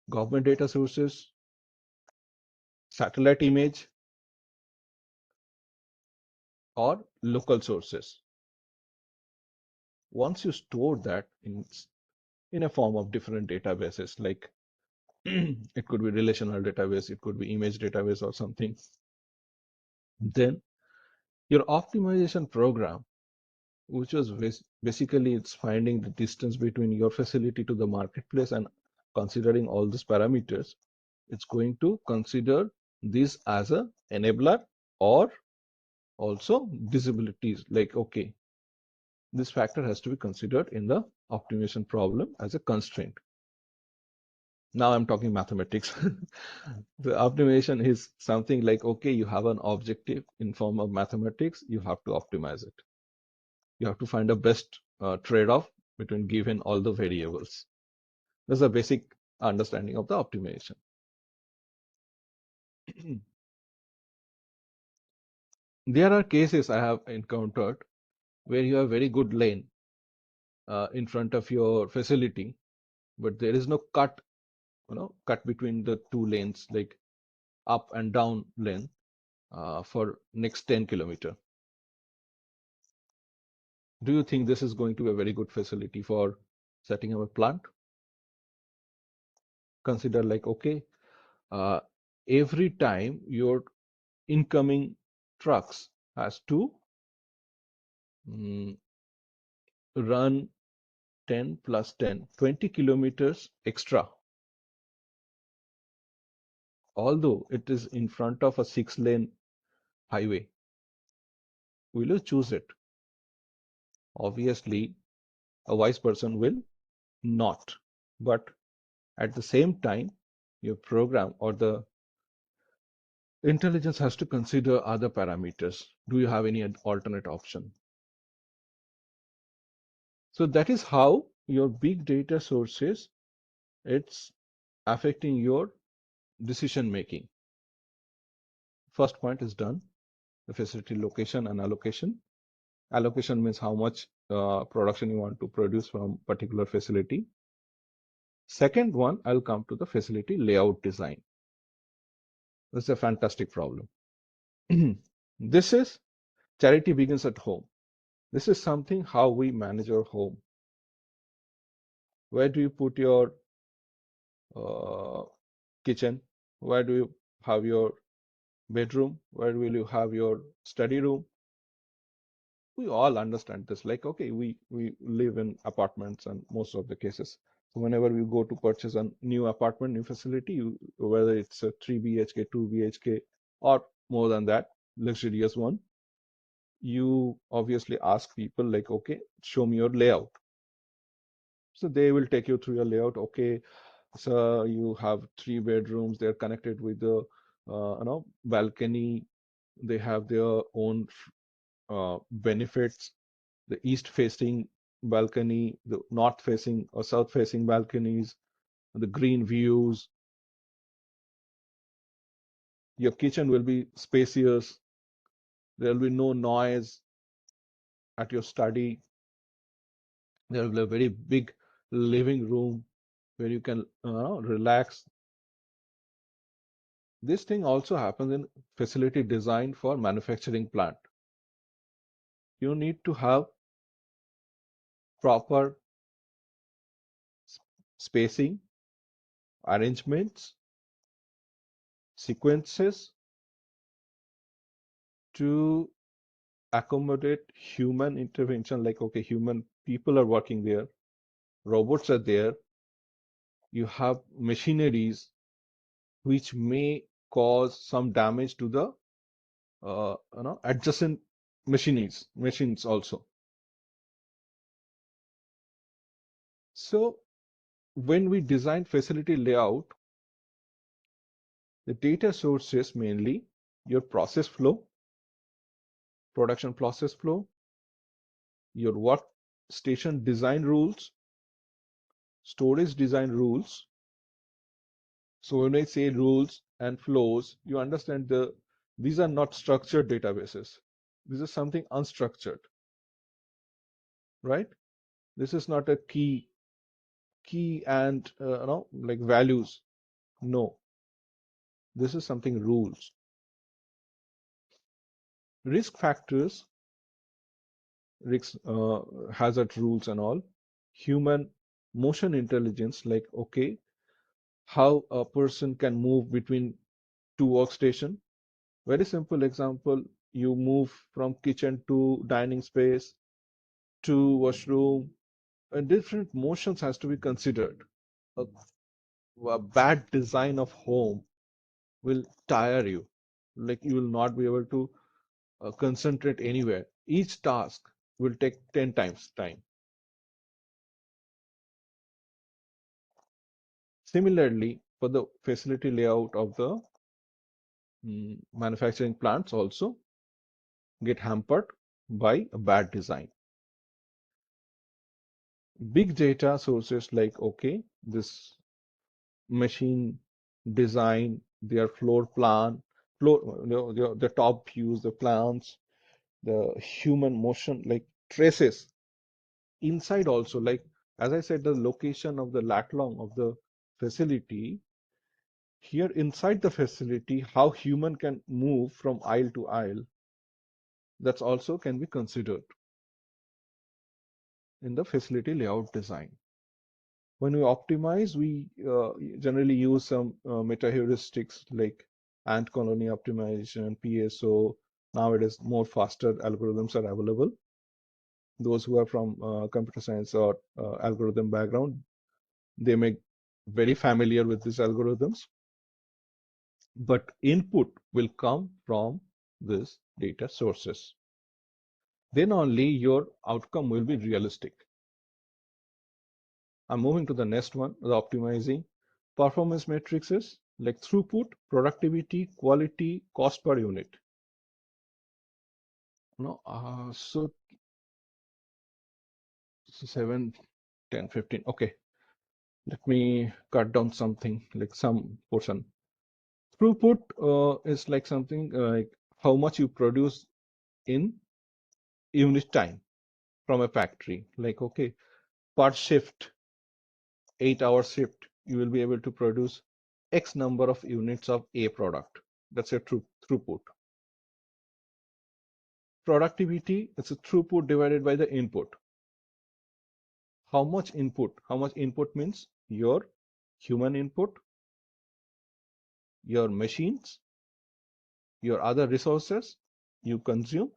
government data sources, satellite image, or local sources. Once you store that in a form of different databases, like it could be relational database, it could be image database or something, then your optimization program, which was basically it's finding the distance between your facility to the marketplace and considering all these parameters, it's going to consider this as a enabler or also disabilities. Like, okay, this factor has to be considered in the optimization problem as a constraint. Now I'm talking mathematics. The optimization is something like, okay, you have an objective in form of mathematics, you have to optimize it. You have to find a best trade-off between given all the variables. That's a basic understanding of the optimization. There are cases I have encountered where you have very good lane in front of your facility, but there is no cut, cut between the two lanes, like up and down lane for next 10 kilometer. Do you think this is going to be a very good facility for setting up a plant? Consider like, okay, every time your incoming trucks has to run 10 plus 10, 20 kilometers extra. Although it is in front of a 6-lane highway, will you choose it? Obviously, a wise person will not. But at the same time, your program or the intelligence has to consider other parameters. Do you have any alternate option? So that is how your big data sources, it's affecting your decision making. First point is done, the facility location and allocation. Allocation means how much production you want to produce from particular facility. Second one, I'll come to the facility layout design. This is a fantastic problem. This is charity begins at home. This is something how we manage our home. Where do you put your kitchen? Where do you have your bedroom? Where will you have your study room? We all understand this. Like, okay, we live in apartments and most of the cases. So whenever we go to purchase a new apartment, new facility, whether it's a 3 BHK, 2 BHK, or more than that, luxurious one, you obviously ask people like, okay, show me your layout. So they will take you through your layout. Okay, so you have 3 bedrooms. They're connected with the balcony. They have their own benefits. The east-facing balcony, the north-facing or south-facing balconies, the green views. Your kitchen will be spacious. There will be no noise at your study. There will be a very big living room where you can relax. This thing also happens in facility design for manufacturing plant. You need to have proper spacing, arrangements, sequences to accommodate human intervention. Like, okay, human people are working there, robots are there, you have machineries which may cause some damage to the adjacent machines also. So when we design facility layout, the data sources mainly your process flow, production process flow, your workstation design rules, storage design rules. So when I say rules and flows, you understand these are not structured databases. This is something unstructured, right? This is not a key and like values. No, this is something rules. Risk factors, risk hazard rules and all. Human motion intelligence, like, okay, how a person can move between two workstation. Very simple example, you move from kitchen to dining space to washroom, and different motions has to be considered. A bad design of home will tire you. Like, you will not be able to concentrate anywhere. Each task will take 10 times time. Similarly, for the facility layout of the manufacturing plants also get hampered by a bad design. Big data sources, like, okay, this machine design, their floor plan, the top views, the plans, the human motion, like traces inside also. Like, as I said, the location of the lat long of the facility, here inside the facility, how human can move from aisle to aisle, that's also can be considered in the facility layout design. When we optimize, we generally use some meta heuristics like ant colony optimization, PSO. Nowadays, more faster algorithms are available. Those who are from computer science or algorithm background, they may very familiar with these algorithms. But input will come from these data sources. Then only your outcome will be realistic. I'm moving to the next one, the optimizing performance matrices. like throughput, productivity, quality, cost per unit. No, so 7, 10, 15. Okay, let me cut down something like some portion. Throughput is like something like how much you produce in unit time from a factory. Like, okay, per shift, 8-hour shift, you will be able to produce X number of units of a product. That's a throughput. Productivity, it's a throughput divided by the input. How much input? How much input means your human input, your machines, your other resources you consume,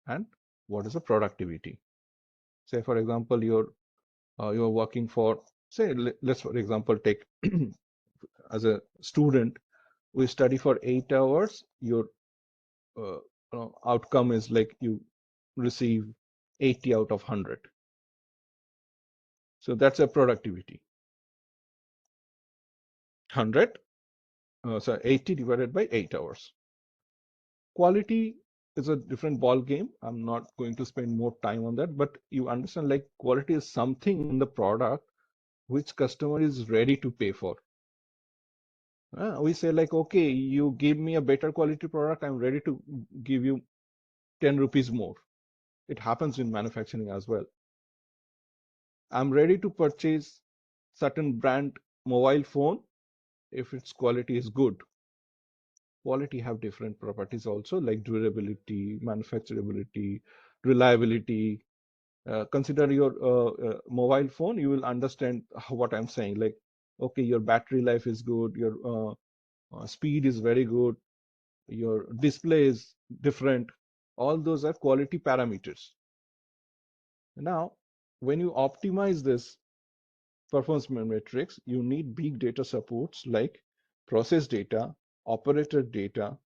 and what is the productivity? Say, for example, you're working for, say, let's for example take as a student, we study for 8 hours. Your outcome is like you receive 80 out of 100. So that's a productivity. 100, so 80 divided by 8 hours. Quality is a different ball game. I'm not going to spend more time on that, but you understand, like, quality is something in the product which customer is ready to pay for. We say like, okay, you give me a better quality product, I'm ready to give you 10 rupees more. It happens in manufacturing as well. I'm ready to purchase certain brand mobile phone if its quality is good. Quality have different properties also, like durability, manufacturability, reliability. Consider your mobile phone, you will understand what I'm saying. Like, okay, your battery life is good, your speed is very good, your display is different. All those are quality parameters. Now, when you optimize this performance metrics, you need big data supports like process data, operator data,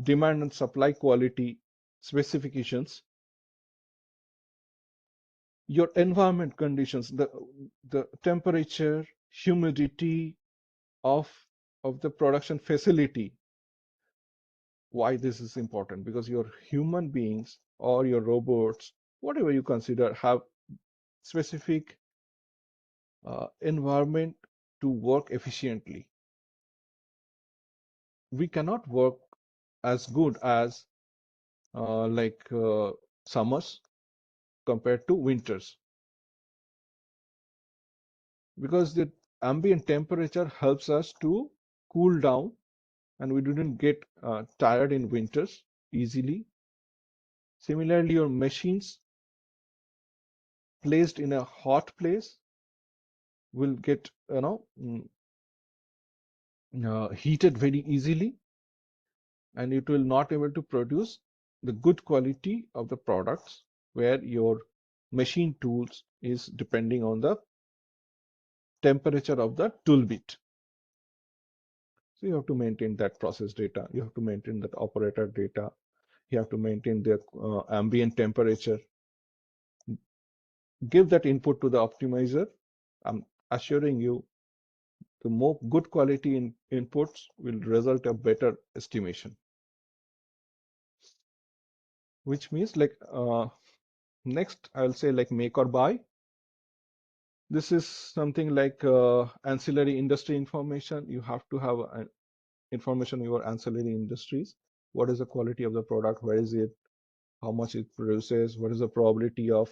demand and supply quality specifications, your environment conditions, the temperature, humidity of the production facility. Why this is important? Because your human beings or your robots, whatever you consider, have specific environment to work efficiently. We cannot work as good as summers compared to winters, because the ambient temperature helps us to cool down and we didn't get tired in winters easily. Similarly, your machines placed in a hot place will get heated very easily, and it will not able to produce the good quality of the products where your machine tools is depending on the temperature of the tool bit. So you have to maintain that process data, you have to maintain that operator data, you have to maintain the ambient temperature, give that input to the optimizer. I'm assuring you the more good quality inputs will result a better estimation, which means like next I'll say like make or buy. This is something like ancillary industry information. You have to have information in your ancillary industries. What is the quality of the product? Where is it? How much it produces? What is the probability of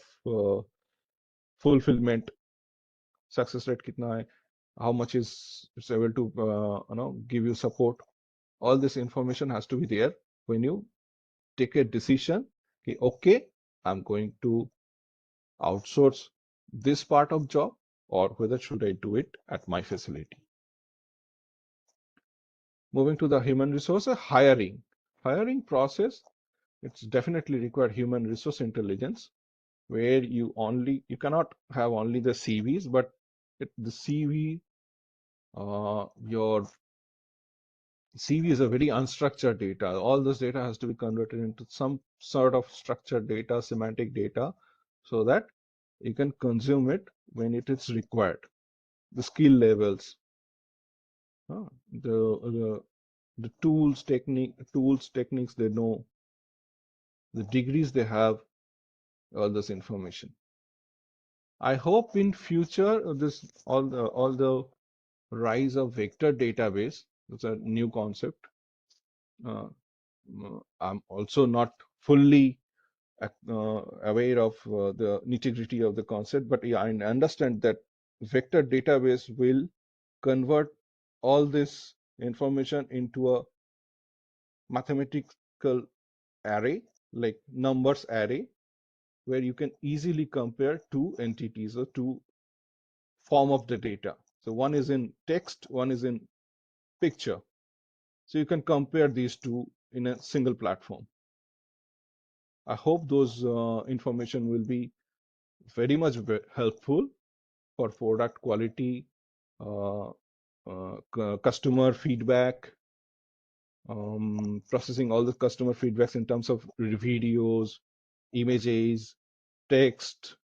fulfillment? Success rate kitna hai? How much is it's able to give you support? All this information has to be there when you take a decision. Okay, I'm going to outsource this part of job, or whether should I do it at my facility. Moving to the human resources, hiring process, it's definitely required human resource intelligence, where you cannot have only the CVs, but the CV, your CV is a very unstructured data. All this data has to be converted into some sort of structured data, semantic data, so that you can consume it when it is required. The skill levels, The tools, techniques they know, the degrees they have, all this information. I hope in future all the rise of vector database. It's a new concept. I'm also not fully aware of the nitty-gritty of the concept, but yeah, I understand that vector database will convert all this information into a mathematical array, like numbers array, where you can easily compare two entities or two form of the data. So one is in text, one is in picture. So you can compare these two in a single platform. I hope those information will be very much helpful for product quality, customer feedback, processing all the customer feedbacks in terms of videos, images, text,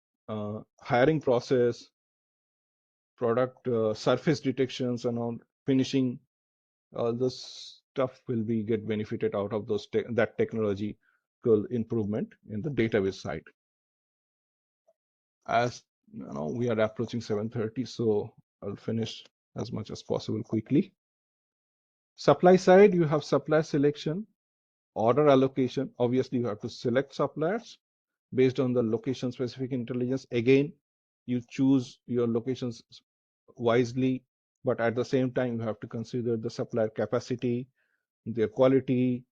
hiring process, product surface detections, and all finishing. All this stuff will be get benefited out of those that technological improvement in the database side. As you know, we are approaching 7:30, so I'll finish as much as possible quickly. Supply side, you have supplier selection, order allocation. Obviously, you have to select suppliers based on the location specific intelligence. Again, you choose your locations wisely, but at the same time, you have to consider the supplier capacity, their quality,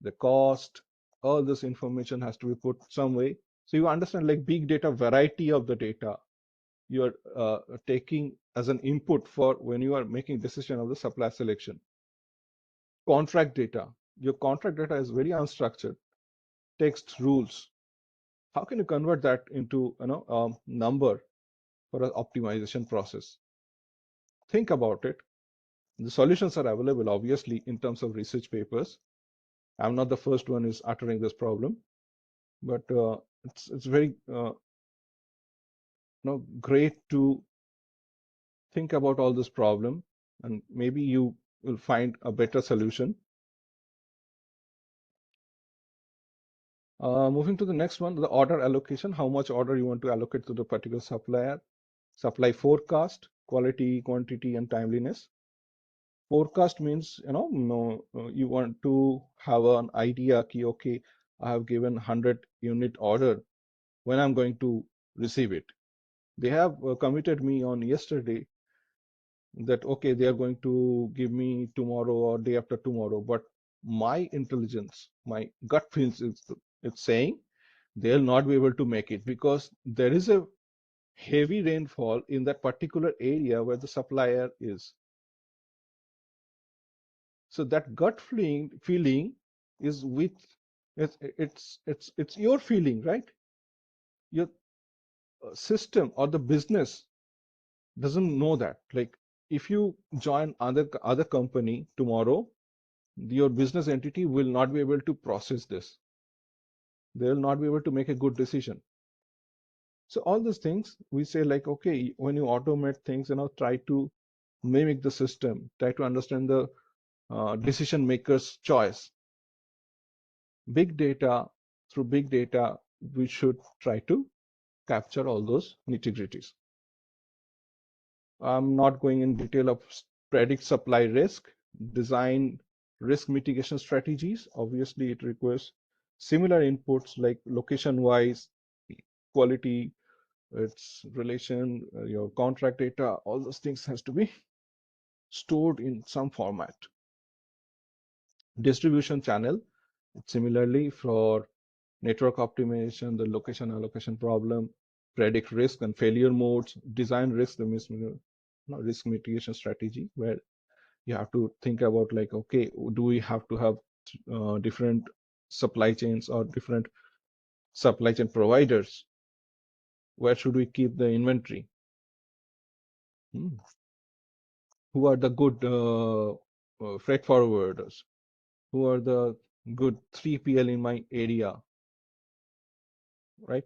the cost. All this information has to be put some way. So you understand, like big data, variety of the data you are taking as an input for when you are making decision of the supplier selection. Contract data. Your contract data is very unstructured. Text, rules. How can you convert that into number for an optimization process? Think about it. The solutions are available, obviously, in terms of research papers. I'm not the first one who's uttering this problem, but it's very great to think about all this problem, and maybe you will find a better solution. Moving to the next one, the order allocation, how much order you want to allocate to the particular supplier. Supply forecast, quality, quantity, and timeliness. Forecast means, you want to have an idea, okay, I have given 100 unit order, when I'm going to receive it. They have committed me on yesterday that, okay, they are going to give me tomorrow or day after tomorrow, but my intelligence, my gut feels it's saying they'll not be able to make it because there is a heavy rainfall in that particular area where the supplier is. So that gut feeling is with it's your feeling, right? Your system or the business doesn't know that. Like if you join other company tomorrow, your business entity will not be able to process this. They will not be able to make a good decision. So all these things we say, like, okay, when you automate things, try to mimic the system, try to understand the decision maker's choice. Big data, through big data, we should try to capture all those nitty-gritties. I'm not going in detail of predict supply risk, design risk mitigation strategies. Obviously, it requires similar inputs like location-wise, quality, its relation, your contract data, all those things has to be stored in some format. Distribution channel, similarly for network optimization, the location allocation problem, predict risk and failure modes, design risk, risk mitigation strategy, where you have to think about, like, okay, do we have to have different supply chains or different supply chain providers? Where should we keep the inventory? Who are the good freight forwarders? Who are the good 3PL in my area, right?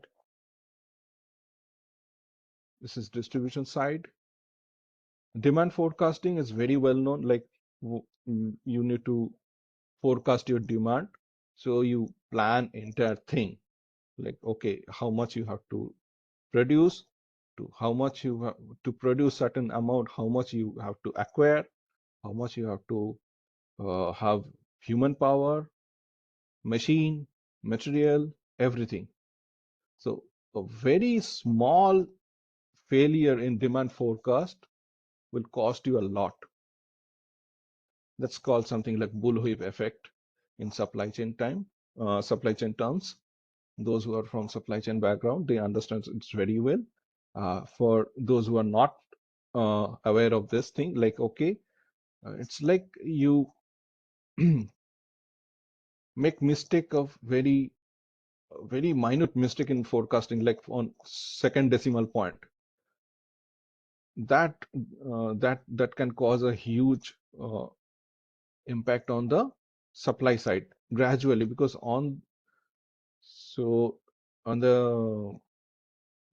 This is distribution side. Demand forecasting is very well known. Like you need to forecast your demand. So you plan entire thing, like, okay, how much you have to produce, to how much you have to produce certain amount, how much you have to acquire, how much you have to have human power, machine, material, everything. So a very small failure in demand forecast will cost you a lot. That's called something like bullwhip effect in supply chain terms. Those who are from supply chain background, they understand it's very well. For those who are not aware of this thing, like, okay, it's like you make mistake of very minute mistake in forecasting, like on second decimal point. That can cause a huge impact on the supply side gradually, because on the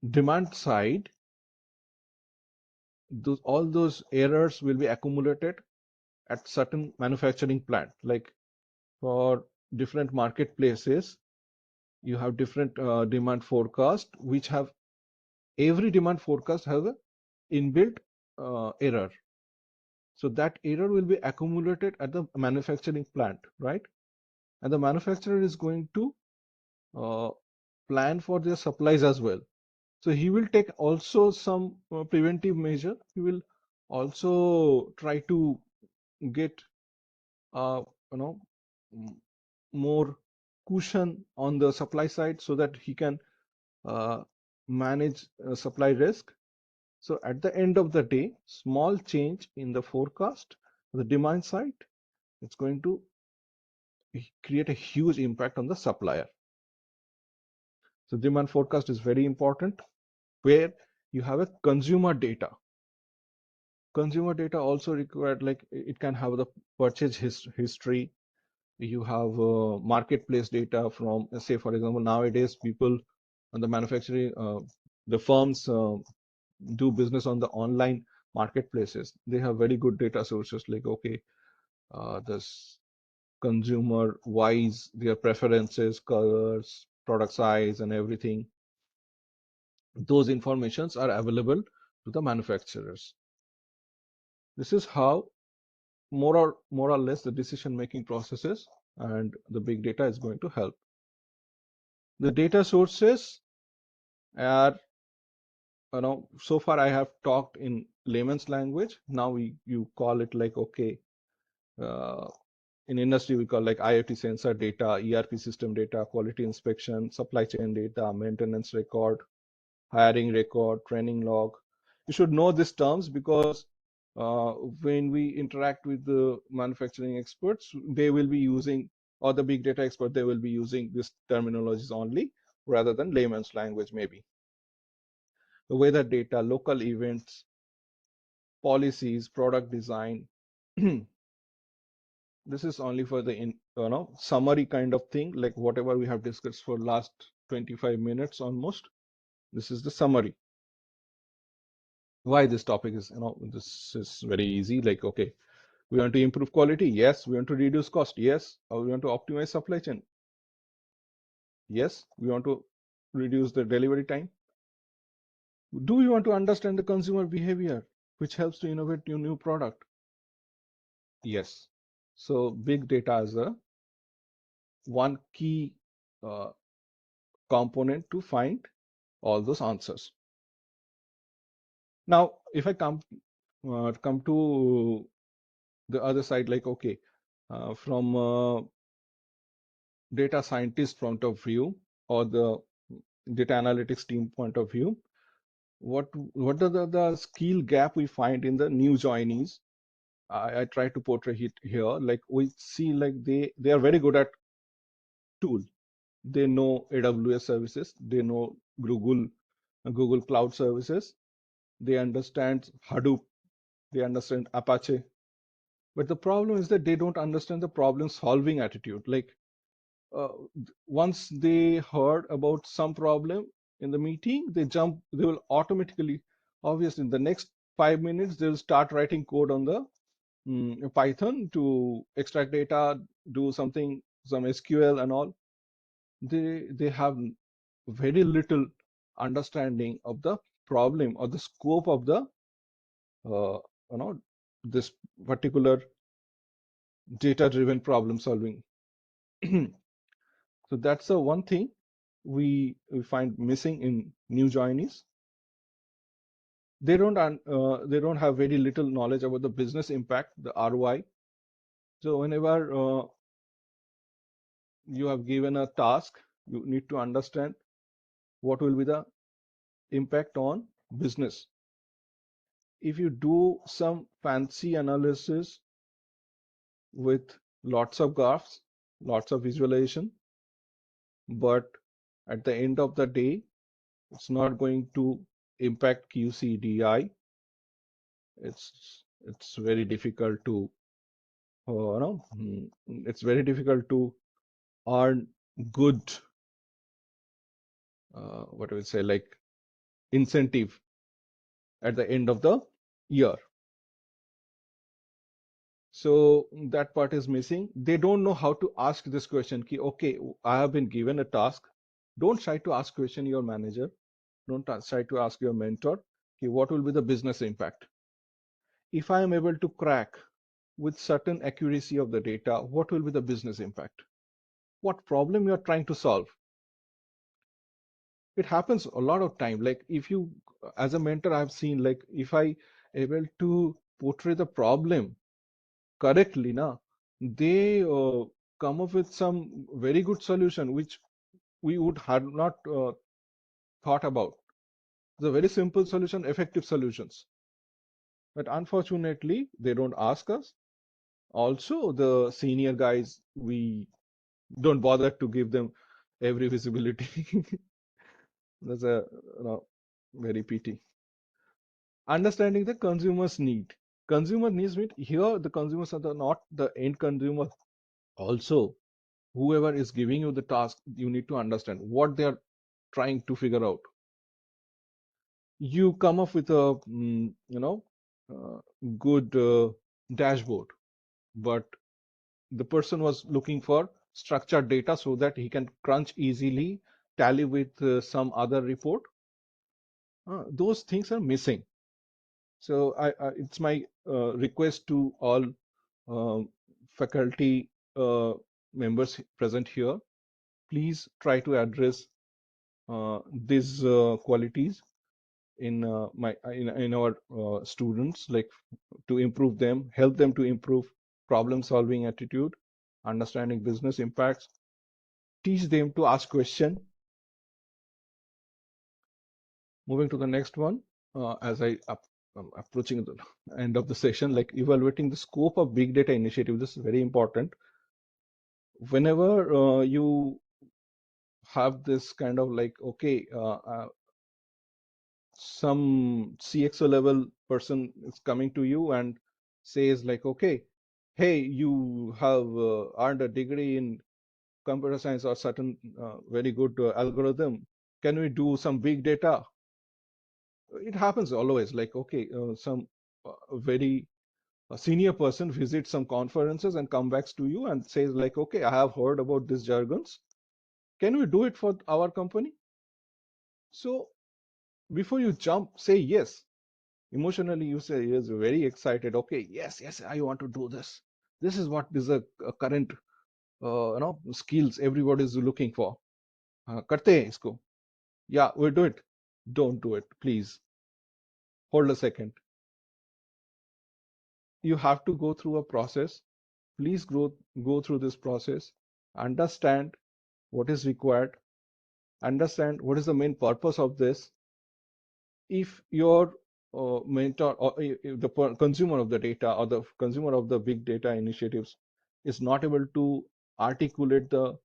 demand side, all those errors will be accumulated at certain manufacturing plant. Like for different marketplaces, you have different demand forecast, which have every demand forecast have a inbuilt error. So that error will be accumulated at the manufacturing plant, right? And the manufacturer is going to plan for their supplies as well. So he will take also some preventive measure. He will also try to get you know more cushion on the supply side, so that he can manage supply risk. So at the end of the day, small change in the forecast, the demand side, it's going to create a huge impact on the supplier. So demand forecast is very important, where you have a consumer data. Consumer data also required, like it can have the purchase history. You have marketplace data from, say, for example, nowadays people on the manufacturing, the firms do business on the online marketplaces. They have very good data sources, like, okay, this consumer wise, their preferences, colors, product size, and everything. Those informations are available to the manufacturers. This is how more or less the decision making processes, and the big data is going to help. The data sources are, so far I have talked in layman's language. Now you call it like, okay, in industry we call like IoT sensor data, ERP system data, quality inspection, supply chain data, maintenance record, hiring record, training log. You should know these terms, because when we interact with the manufacturing experts, they will be using, or the big data expert, they will be using this terminologies only, rather than layman's language maybe. The weather data, local events, policies, product design. This is only for the summary kind of thing, like whatever we have discussed for last 25 minutes almost. This is the summary. Why this topic is, this is very easy. Like, okay, we want to improve quality, yes. We want to reduce cost, yes. Or we want to optimize supply chain, yes. We want to reduce the delivery time. Do we want to understand the consumer behavior, which helps to innovate new product? Yes. So big data is a one key component to find all those answers. Now, if I come to the other side, like, okay, from data scientist point of view, or the data analytics team point of view, what are the skill gap we find in the new joinees? I try to portray it here. Like, we see, like they are very good at tool. They know AWS services, they know Google Cloud services, they understand Hadoop, they understand Apache. But the problem is that they don't understand the problem solving attitude. Like, once they heard about some problem in the meeting, they will automatically, obviously in the next 5 minutes, they'll start writing code on the Python to extract data, do something, some SQL and all. They have very little understanding of the problem or the scope of the this particular data-driven problem solving. So that's the one thing we find missing in new joinees. They don't have very little knowledge about the business impact, the ROI. So whenever you have given a task, you need to understand what will be the impact on business. If you do some fancy analysis with lots of graphs, lots of visualization, but at the end of the day, it's not going to impact QCDI. It's very difficult to it's very difficult to earn good what do we say, like incentive at the end of the year. So that part is missing. They don't know how to ask this question. Ki, okay, I have been given a task. Don't try to ask question your manager. Don't try to ask your mentor. Ki, what will be the business impact? If I am able to crack with certain accuracy of the data, what will be the business impact? What problem you are trying to solve? It happens a lot of time. Like if you, as a mentor, I've seen, like if I able to portray the problem correctly, they come up with some very good solution which we would have not thought about. The very simple solution, effective solutions. But unfortunately, they don't ask us. Also, the senior guys, we don't bother to give them every visibility. That's a very pity. Understanding the consumer's need. Consumer needs mean here the consumers are not the end consumer. Also, whoever is giving you the task, you need to understand what they are trying to figure out. You come up with a good dashboard, but the person was looking for structured data so that he can crunch easily, tally with some other report. Those things are missing. So it's my request to all faculty members present here. Please try to address these qualities in in our students, like to improve them, help them to improve problem solving attitude, understanding business impacts, teach them to ask question. Moving to the next one, as I'm approaching the end of the session, like evaluating the scope of big data initiative. This is very important. Whenever you have this kind of like, okay, some CXO level person is coming to you and says like, okay, hey, you have earned a degree in computer science or certain very good algorithm. Can we do some big data? It happens always, like, okay, some very senior person visits some conferences and come back to you and says like, okay, I have heard about these jargons. Can we do it for our company? So before you jump, say yes. Emotionally, you say yes, very excited. Okay, yes, I want to do this. This is what is a current skills everybody is looking for. Karte hain isko. Yeah, we'll do it. Don't do it, please. Hold a second. You have to go through a process. Please go through this process. Understand what is required. Understand what is the main purpose of this. If your mentor or if the consumer of the data or the consumer of the big data initiatives is not able to articulate the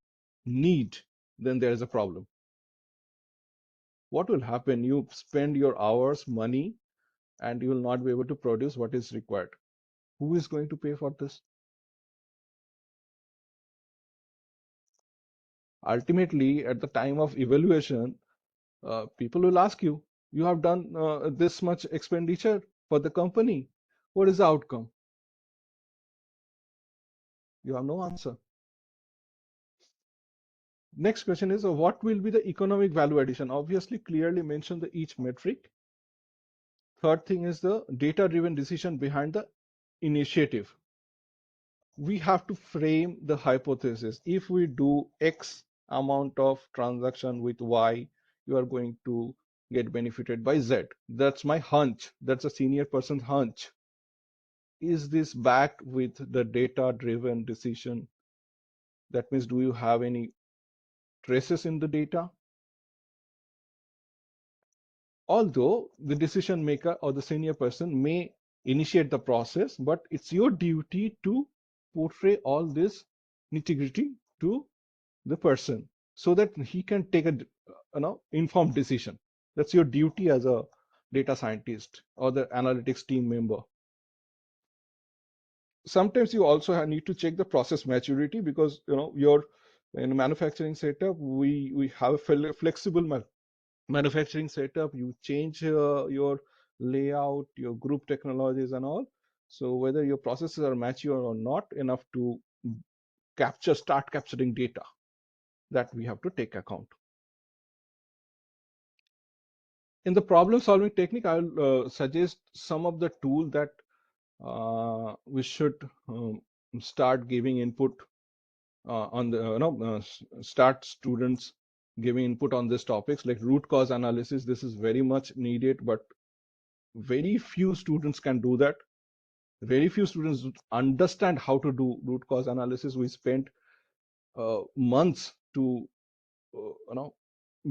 need, then there is a problem. What will happen? You spend your hours, money, and you will not be able to produce what is required. Who is going to pay for this? Ultimately, at the time of evaluation, people will ask you, you have done this much expenditure for the company. What is the outcome? You have no answer. Next question is, what will be the economic value addition? Obviously, clearly mention the each metric. Third thing is the data-driven decision behind the initiative. We have to frame the hypothesis. If we do X amount of transaction with Y, you are going to get benefited by Z. That's my hunch. That's a senior person's hunch. Is this backed with the data-driven decision? That means, do you have any traces in the data? Although the decision maker or the senior person may initiate the process, but it's your duty to portray all this nitty-gritty to the person so that he can take a informed decision. That's your duty as a data scientist or the analytics team member. Sometimes you also need to check the process maturity, because your in a manufacturing setup, we have a flexible manufacturing setup. You change your layout, your group technologies and all. So whether your processes are mature or not enough to start capturing data, that we have to take account. In the problem solving technique, I'll suggest some of the tool that we should start giving input on the start students giving input on these topics, like root cause analysis. This is very much needed, but very few students can do that. Very few students understand how to do root cause analysis. We spent months to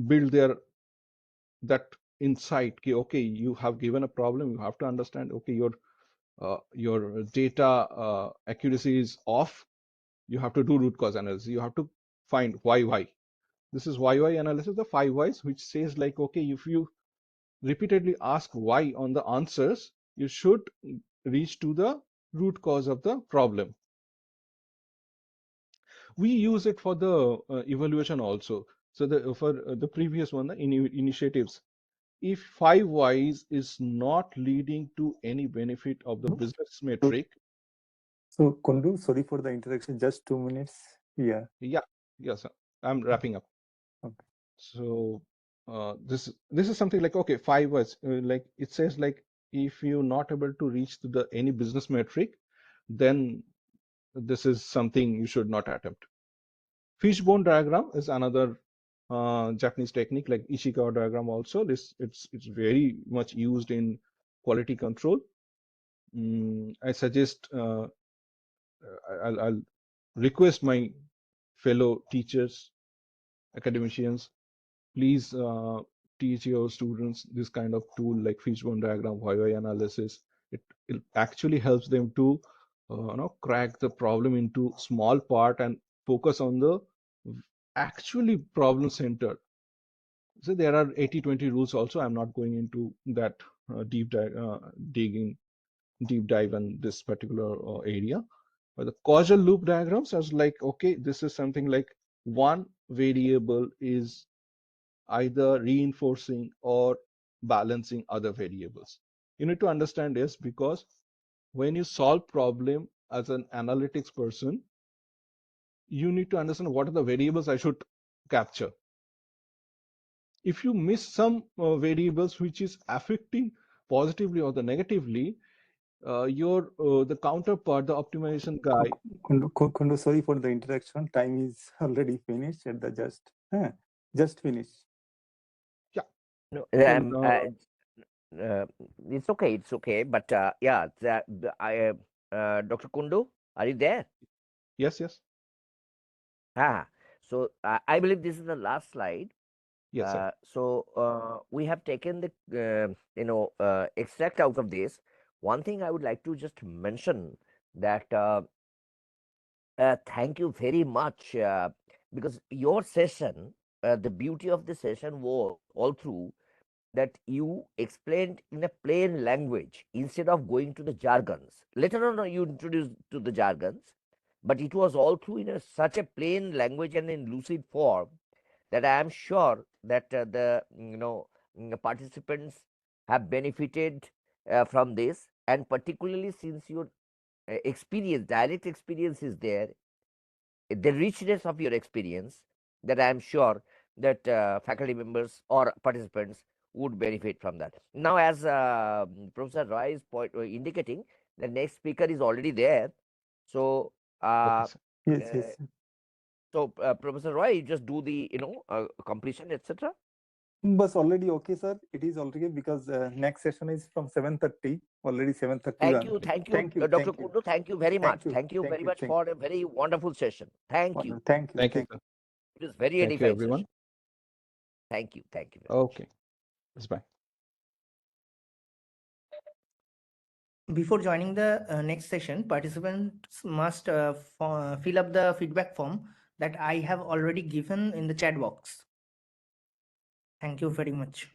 build that insight. Okay, you have given a problem, you have to understand, okay, your data accuracy is off. You have to do root cause analysis. You have to find why. This is why analysis, the 5 whys, which says like, okay, if you repeatedly ask why on the answers, you should reach to the root cause of the problem. We use it for the evaluation also. So for the previous one, the initiatives, if 5 whys is not leading to any benefit of the business metric. So Kundu, sorry for the interruption, just 2 minutes. Yes, I'm wrapping up. Okay. So this is something like, okay, 5 whys, like it says, like if you're not able to reach to the any business metric, then this is something you should not attempt. Fishbone diagram is another Japanese technique, like Ishikawa diagram also. It's very much used in quality control. I suggest I'll request my fellow teachers, academicians, please teach your students this kind of tool like fishbone diagram, why analysis. It actually helps them to crack the problem into small part and focus on the actually problem centered. So there are 80-20 rules also. I'm not going into that deep dive in this particular area. But the causal loop diagrams are like, okay, this is something like one variable is either reinforcing or balancing other variables. You need to understand this, because when you solve problem as an analytics person, you need to understand what are the variables I should capture. If you miss some variables which is affecting positively or the negatively, the counterpart, the optimization guy. Kundu, sorry for the interaction. Time is already finished at the just finished. Yeah. No, it's okay. It's okay. But yeah, Dr. Kundu, are you there? Yes. So I believe this is the last slide. Yes, sir. So we have taken the extract out of this. One thing I would like to just mention that thank you very much, because your session, the beauty of the session was all through that you explained in a plain language instead of going to the jargons. Later on, you introduced to the jargons, but it was all through in such a plain language and in lucid form that I am sure that the participants have benefited from this, and particularly since your direct experience is there, the richness of your experience that I am sure that faculty members or participants would benefit from that. Now, as Professor Roy is indicating, the next speaker is already there. So, Okay, sir. Yes, yes. Professor Roy, you just do the completion, etc. But already okay, sir. It is already because next session is from 7:30. Already 7:31. Thank you, Thank you, Dr. thank you. Kundu. Thank you very much. Thank you, Thank you thank very you, much thank for a very wonderful session. Thank you. Thank you, Thank you, thank sir. It was very Thank you, edifying everyone. session. Thank you. Thank you very much. Okay. Yes, bye. Before joining the next session, participants must fill up the feedback form that I have already given in the chat box. Thank you very much.